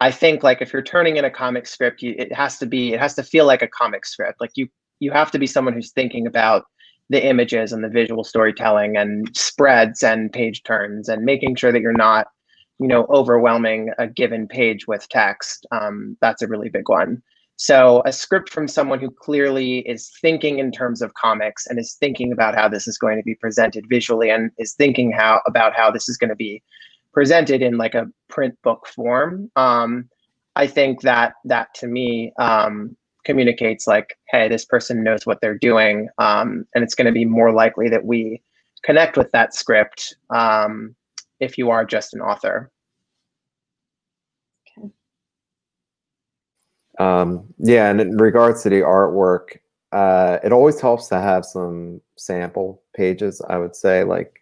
I think like if you're turning in a comic script, it has to feel like a comic script. Like you have to be someone who's thinking about the images and the visual storytelling and spreads and page turns and making sure that you're not, you know, overwhelming a given page with text. That's a really big one. So a script from someone who clearly is thinking in terms of comics and is thinking about how this is going to be presented visually and is thinking about how this is going to be presented in like a print book form. I think that to me communicates like, hey, this person knows what they're doing, and it's going to be more likely that we connect with that script if you are just an author. Okay. Yeah, and in regards to the artwork, it always helps to have some sample pages. I would say like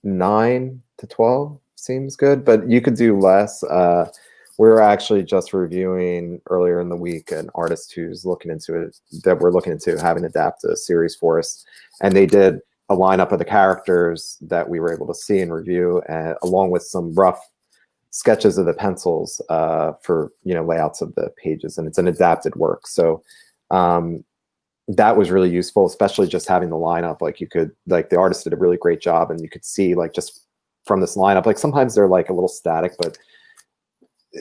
9 to 12 seems good, but you could do less. We were actually just reviewing earlier in the week an artist who's looking into it, that we're looking into having adapt a series for us, and they did a lineup of the characters that we were able to see and review, along with some rough sketches of the pencils for, you know, layouts of the pages, and it's an adapted work. So that was really useful, especially just having the lineup. Like you could, like the artist did a really great job, and you could see like just from this lineup, like sometimes they're like a little static, but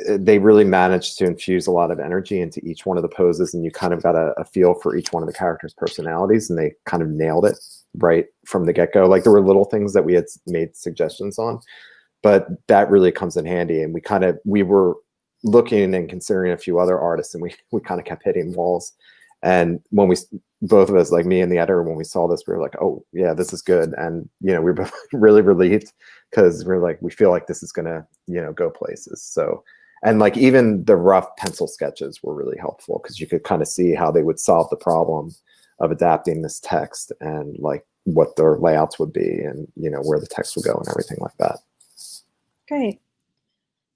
they really managed to infuse a lot of energy into each one of the poses, and you kind of got a feel for each one of the characters' personalities, and they kind of nailed it right from the get-go. Like there were little things that we had made suggestions on, but that really comes in handy. And we were looking and considering a few other artists, and we kind of kept hitting walls. And when both of us, like me and the editor, when we saw this, we were like, oh yeah, this is good. And, you know, we were really relieved, because we're like, we feel like this is going to, you know, go places. So, and like even the rough pencil sketches were really helpful, because you could kind of see how they would solve the problem of adapting this text, and like what their layouts would be, and, you know, where the text would go and everything like that. Great.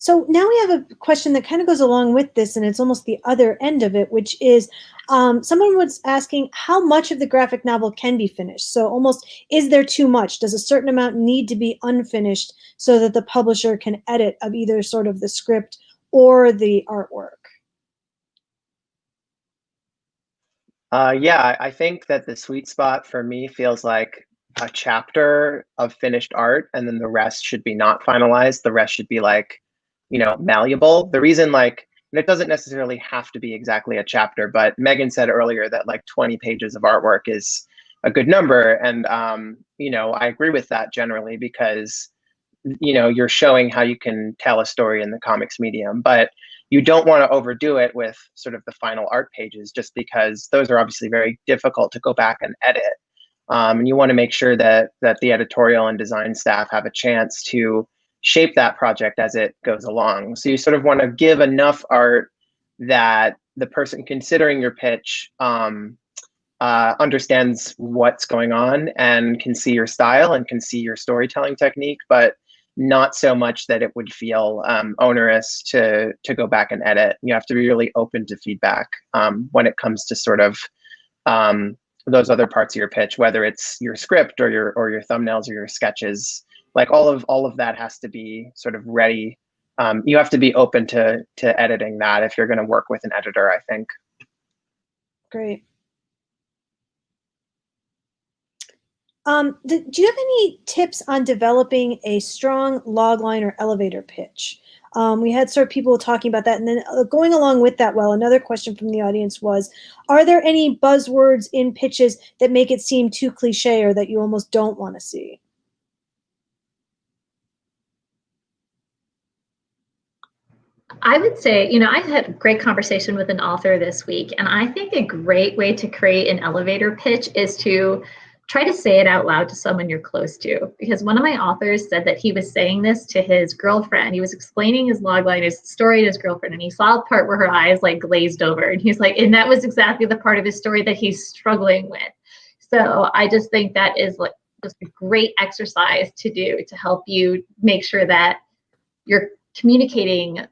So now we have a question that kind of goes along with this, and it's almost the other end of it, which is someone was asking how much of the graphic novel can be finished. So almost, is there too much? Does a certain amount need to be unfinished so that the publisher can edit of either sort of the script or the artwork? Yeah, I think that the sweet spot for me feels like a chapter of finished art, and then the rest should be not finalized. The rest should be like, malleable. The reason, like, and it doesn't necessarily have to be exactly a chapter, but Megan said earlier that like 20 pages of artwork is a good number. And, I agree with that generally because, you're showing how you can tell a story in the comics medium, but you don't want to overdo it with sort of the final art pages, just because those are obviously very difficult to go back and edit. And you want to make sure that the editorial and design staff have a chance to shape that project as it goes along. So you sort of want to give enough art that the person considering your pitch understands what's going on and can see your style and can see your storytelling technique, but not so much that it would feel onerous to go back and edit. You have to be really open to feedback when it comes to sort of those other parts of your pitch, whether it's your script or your thumbnails or your sketches. Like all of that has to be sort of ready. You have to be open to editing that if you're going to work with an editor, I think. Great. Do you have any tips on developing a strong logline or elevator pitch? We had sort of people talking about that, and then going along with that, well, another question from the audience was, are there any buzzwords in pitches that make it seem too cliche or that you almost don't want to see? I would say, I had a great conversation with an author this week, and I think a great way to create an elevator pitch is to try to say it out loud to someone you're close to. Because one of my authors said that he was saying this to his girlfriend. He was explaining his logline, his story to his girlfriend, and he saw a part where her eyes like glazed over. And he's like, and that was exactly the part of his story that he's struggling with. So I just think that is like just a great exercise to do to help you make sure that you're communicating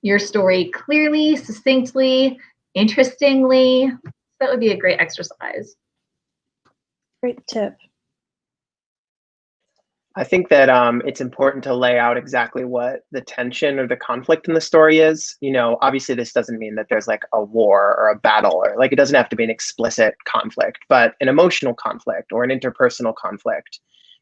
your story clearly, succinctly, interestingly. That would be a great exercise. Great tip. I think that it's important to lay out exactly what the tension or the conflict in the story is. Obviously this doesn't mean that there's like a war or a battle, or like it doesn't have to be an explicit conflict, but an emotional conflict or an interpersonal conflict.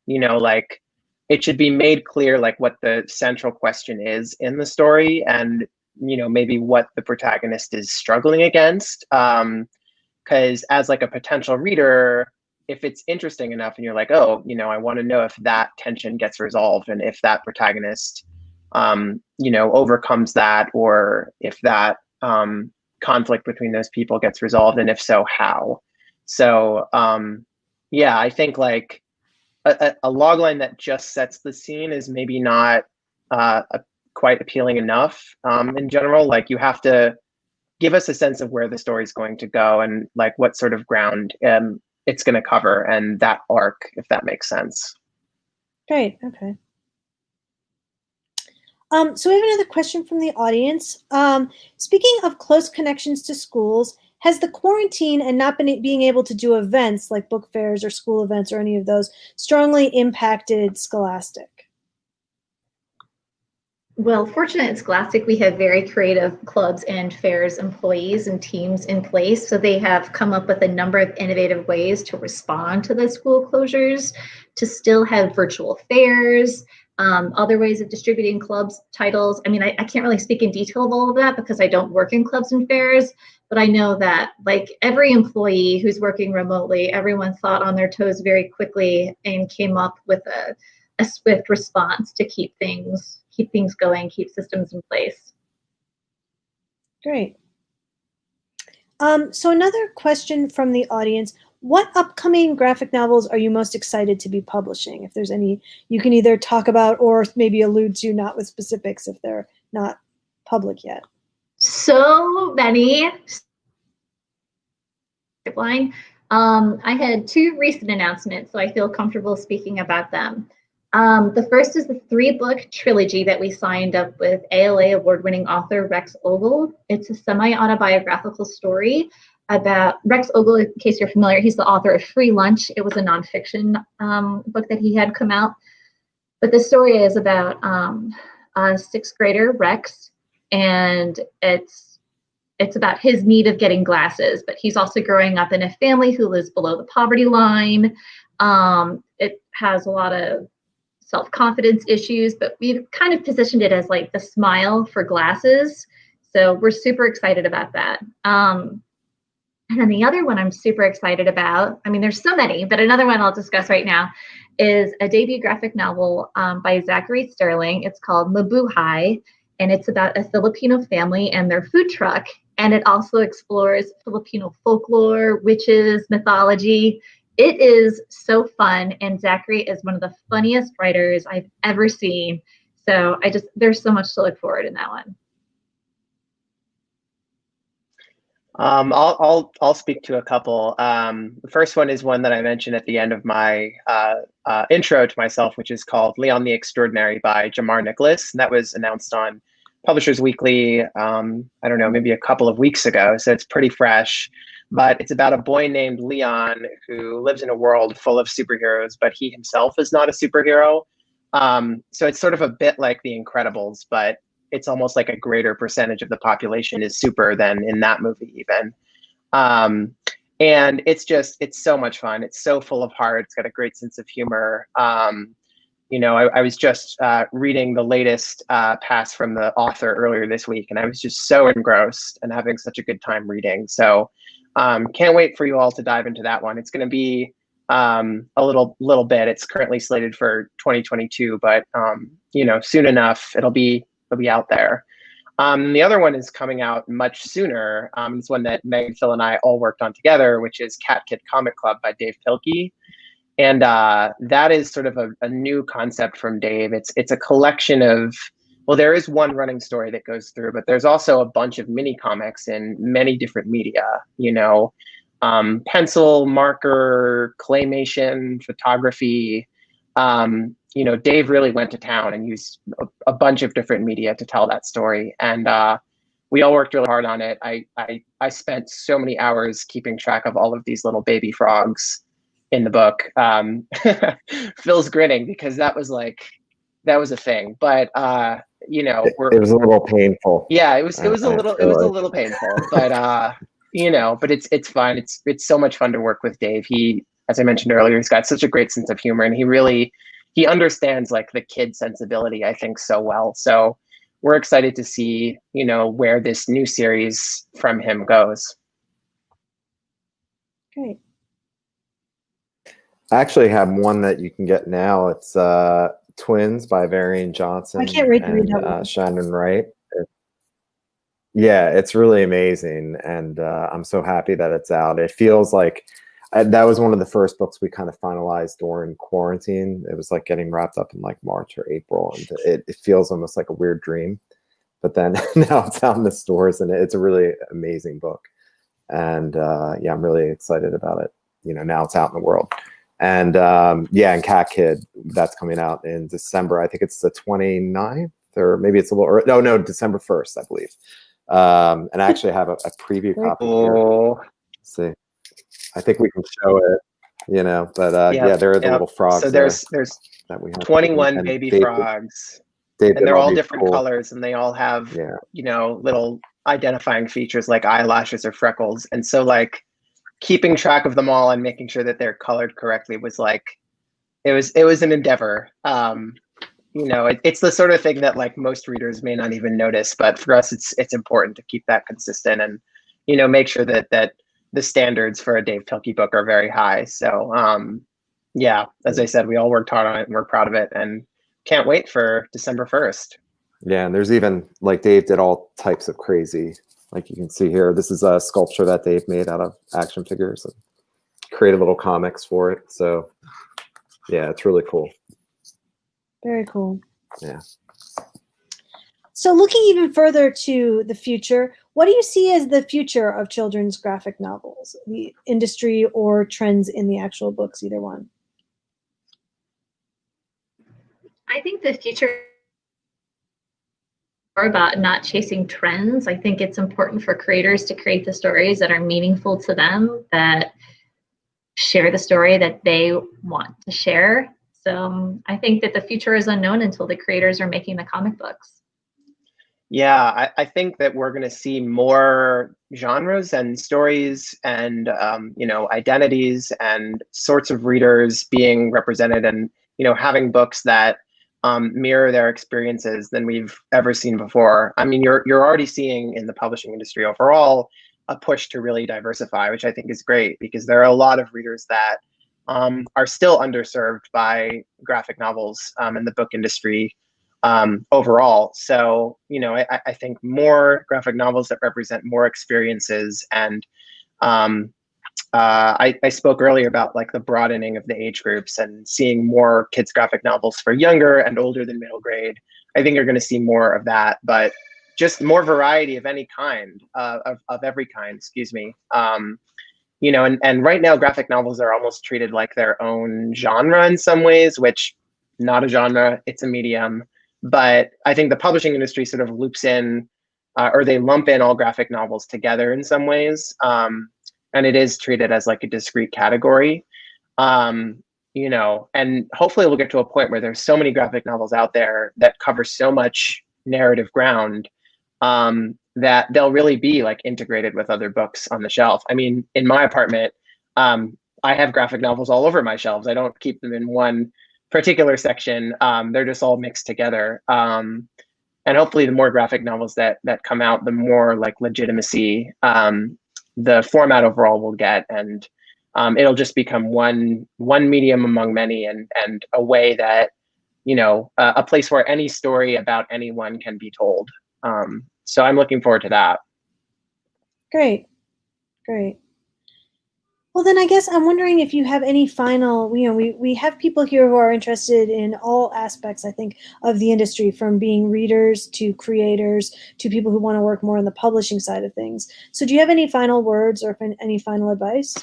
Like it should be made clear like what the central question is in the story, and maybe what the protagonist is struggling against. Because as like a potential reader, if it's interesting enough and you're like, oh, I want to know if that tension gets resolved and if that protagonist, overcomes that, or if that conflict between those people gets resolved, and if so, how. So yeah, I think like a logline that just sets the scene is maybe not quite appealing enough in general. Like you have to give us a sense of where the story is going to go and like what sort of ground it's going to cover, and that arc, if that makes sense. Great. Okay. So we have another question from the audience. Speaking of close connections to schools, has the quarantine and not being able to do events like book fairs or school events or any of those strongly impacted Scholastic? Well, fortunate at Scholastic, we have very creative clubs and fairs employees and teams in place. So they have come up with a number of innovative ways to respond to the school closures, to still have virtual fairs, other ways of distributing clubs titles. I mean, I can't really speak in detail of all of that because I don't work in clubs and fairs, but I know that like every employee who's working remotely, everyone thought on their toes very quickly and came up with a swift response to keep things going, keep systems in place. Great. So another question from the audience: what upcoming graphic novels are you most excited to be publishing? If there's any you can either talk about or maybe allude to, not with specifics if they're not public yet. So many. I had two recent announcements, so I feel comfortable speaking about them. The first is the 3-book trilogy that we signed up with ALA award-winning author Rex Ogle. It's a semi-autobiographical story about Rex Ogle. In case you're familiar, he's the author of Free Lunch. It was a nonfiction book that he had come out. But the story is about a sixth grader, Rex, and it's about his need of getting glasses, but he's also growing up in a family who lives below the poverty line. It has a lot of self-confidence issues, but we've kind of positioned it as like the smile for glasses. So we're super excited about that. And then the other one I'm super excited about, I mean, there's so many, but another one I'll discuss right now is a debut graphic novel by Zachary Sterling. It's called Mabuhay, and it's about a Filipino family and their food truck. And it also explores Filipino folklore, witches, mythology. It is so fun, and Zachary is one of the funniest writers I've ever seen. So there's so much to look forward in that one. I'll speak to a couple. The first one is one that I mentioned at the end of my intro to myself, which is called Leon the Extraordinary by Jamar Nicholas. And that was announced on Publishers Weekly, I don't know, maybe a couple of weeks ago. So it's pretty fresh. But it's about a boy named Leon who lives in a world full of superheroes, but he himself is not a superhero. So it's sort of a bit like The Incredibles, but it's almost like a greater percentage of the population is super than in that movie even. And it's so much fun. It's so full of heart. It's got a great sense of humor. You know, I was just reading the latest pass from the author earlier this week, and I was just so engrossed and having such a good time reading. So can't wait for you all to dive into that one. It's going to be a little bit. It's currently slated for 2022, but you know, soon enough it'll be out there. The other one is coming out much sooner. It's one that Meg, Phil, and I all worked on together, which is Cat Kid Comic Club by Dave Pilkey. And that is sort of a new concept from Dave. It's a collection of, well, there is one running story that goes through, but there's also a bunch of mini comics in many different media, you know, pencil, marker, claymation, photography. You know, Dave really went to town and used a bunch of different media to tell that story. And we all worked really hard on it. I spent so many hours keeping track of all of these little baby frogs in the book. Phil's grinning because that was a thing. But you know, it was a little painful. Yeah, it was a little painful, but you know, but it's fun. It's so much fun to work with Dave. He, as I mentioned earlier, he's got such a great sense of humor, and he understands like the kid sensibility, I think, so well. So we're excited to see, you know, where this new series from him goes. Great. I actually have one that you can get now. It's Twins by Varian Johnson. I can't wait to read that and one. Shannon Wright. Yeah, it's really amazing, and I'm so happy that it's out. It feels like that was one of the first books we kind of finalized during quarantine. It was like getting wrapped up in like March or April, and it feels almost like a weird dream. But then now it's out in the stores, and it's a really amazing book. And yeah, I'm really excited about it. You know, now it's out in the world. And yeah, and Cat Kid, that's coming out in December. I think it's the 29th, or maybe it's a little early. No, December 1st, I believe. And I actually have a preview copy here. Let's see, I think we can show it, you know, but yeah, there are the little frogs. So there's that we have 21 baby frogs, and they're all different colors, and they all have, you know, little identifying features like eyelashes or freckles. And so like keeping track of them all and making sure that they're colored correctly was like, it was an endeavor. You know, it's the sort of thing that like most readers may not even notice, but for us, it's important to keep that consistent and, you know, make sure that the standards for a Dave Pilkey book are very high. So yeah, as I said, we all worked hard on it and we're proud of it and can't wait for December 1st. Yeah, and there's even like Dave did all types of crazy, like you can see here. This is a sculpture that Dave made out of action figures and created little comics for it. So yeah, it's really cool. Very cool. Yeah. So looking even further to the future, what do you see as the future of children's graphic novels, the industry or trends in the actual books, either one? I think the future more about not chasing trends. I think it's important for creators to create the stories that are meaningful to them, that share the story that they want to share. So I think that the future is unknown until the creators are making the comic books. Yeah, I think that we're going to see more genres and stories and identities and sorts of readers being represented, and having books that mirror their experiences than we've ever seen before. I mean, you're already seeing in the publishing industry overall a push to really diversify, which I think is great, because there are a lot of readers that are still underserved by graphic novels in the book industry overall. So, I think more graphic novels that represent more experiences. And I spoke earlier about like the broadening of the age groups and seeing more kids graphic novels for younger and older than middle grade. I think you're going to see more of that, but just more variety of any kind, of every kind, excuse me. And right now graphic novels are almost treated like their own genre in some ways, which not a genre, it's a medium. But I think the publishing industry sort of loops in, or they lump in all graphic novels together in some ways. And it is treated as like a discrete category. And hopefully we'll get to a point where there's so many graphic novels out there that cover so much narrative ground that they'll really be like integrated with other books on the shelf. I mean, in my apartment, I have graphic novels all over my shelves. I don't keep them in one particular section. They're just all mixed together. And hopefully the more graphic novels that come out, the more like legitimacy the format overall will get, and it'll just become one medium among many, and a way that a place where any story about anyone can be told. So I'm looking forward to that. Great. Well, then I guess I'm wondering if you have any final, we have people here who are interested in all aspects, I think, of the industry, from being readers to creators to people who want to work more on the publishing side of things. So do you have any final words or any final advice?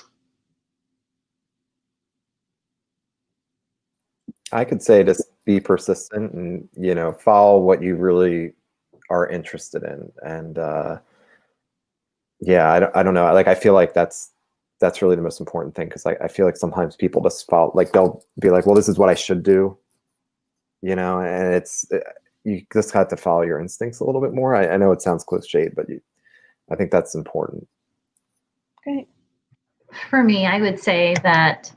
I could say just be persistent and, follow what you really are interested in. And yeah, I don't know. Like, I feel like that's really the most important thing, because I feel like sometimes people just follow, like they'll be like, well, this is what I should do, and it's, you just have to follow your instincts a little bit more. I know it sounds cliched, but I think that's important. Great. For me, I would say that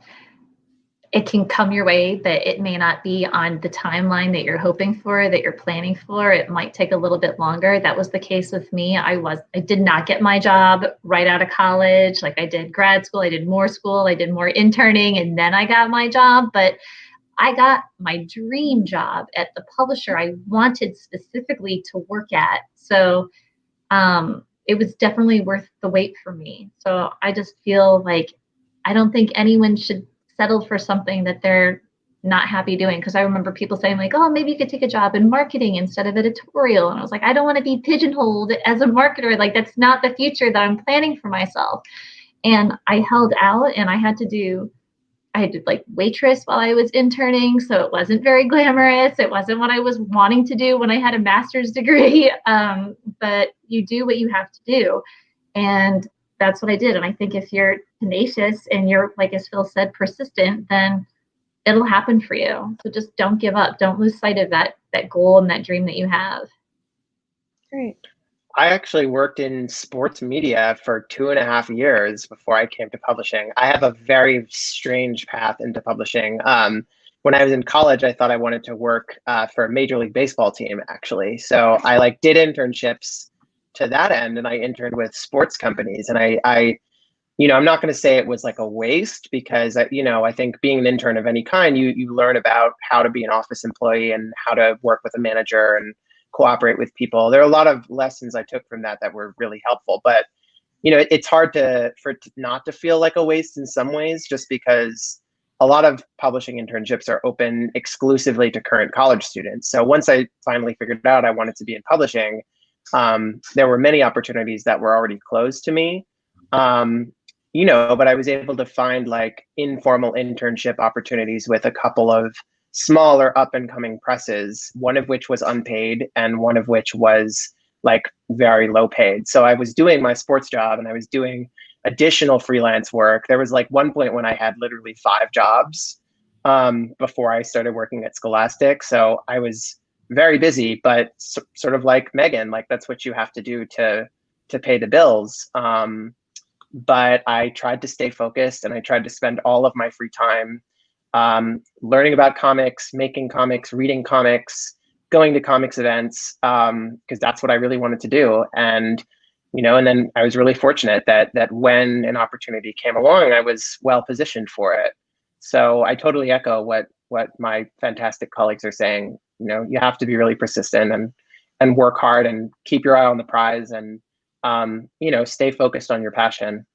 it can come your way, but it may not be on the timeline that you're hoping for, that you're planning for. It might take a little bit longer. That was the case with me. I did not get my job right out of college. Like, I did grad school, I did more school, I did more interning, and then I got my job. But I got my dream job at the publisher I wanted specifically to work at. So it was definitely worth the wait for me. So I just feel like I don't think anyone should settle for something that they're not happy doing. Because I remember people saying like, oh, maybe you could take a job in marketing instead of editorial. And I was like, I don't want to be pigeonholed as a marketer. Like, that's not the future that I'm planning for myself. And I held out, and I did like waitress while I was interning. So it wasn't very glamorous. It wasn't what I was wanting to do when I had a master's degree. But you do what you have to do. And that's what I did. And I think if you're tenacious and you're, like, as Phil said, persistent, then it'll happen for you. So just don't give up. Don't lose sight of that goal and that dream that you have. Great. I actually worked in sports media for 2.5 years before I came to publishing. I have a very strange path into publishing. When I was in college, I thought I wanted to work for a Major League Baseball team, actually. So I did internships to that end, and I interned with sports companies. And I'm not going to say it was like a waste, because I think being an intern of any kind, you learn about how to be an office employee and how to work with a manager and cooperate with people. There are a lot of lessons I took from that were really helpful. But it's hard for it not to feel like a waste in some ways, just because a lot of publishing internships are open exclusively to current college students. So once I finally figured out I wanted to be in publishing, there were many opportunities that were already closed to me. But I was able to find like informal internship opportunities with a couple of smaller up and coming presses, one of which was unpaid and one of which was like very low paid. So I was doing my sports job and I was doing additional freelance work. There was like one point when I had literally 5 jobs before I started working at Scholastic. So I was very busy, but sort of like Megan, like that's what you have to do to pay the bills. But I tried to stay focused and I tried to spend all of my free time learning about comics, making comics, reading comics, going to comics events, because that's what I really wanted to do. And, you know, and then I was really fortunate that when an opportunity came along, I was well positioned for it. So I totally echo what my fantastic colleagues are saying. You know, you have to be really persistent and work hard and keep your eye on the prize and, you know, stay focused on your passion.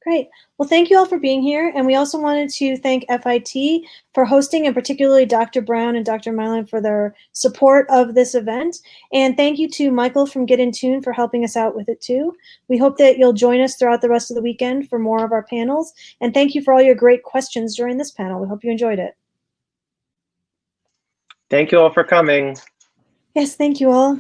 Great. Well, thank you all for being here. And we also wanted to thank FIT for hosting, and particularly Dr. Brown and Dr. Milan for their support of this event. And thank you to Michael from Get In Tune for helping us out with it too. We hope that you'll join us throughout the rest of the weekend for more of our panels. And thank you for all your great questions during this panel. We hope you enjoyed it. Thank you all for coming. Yes, thank you all.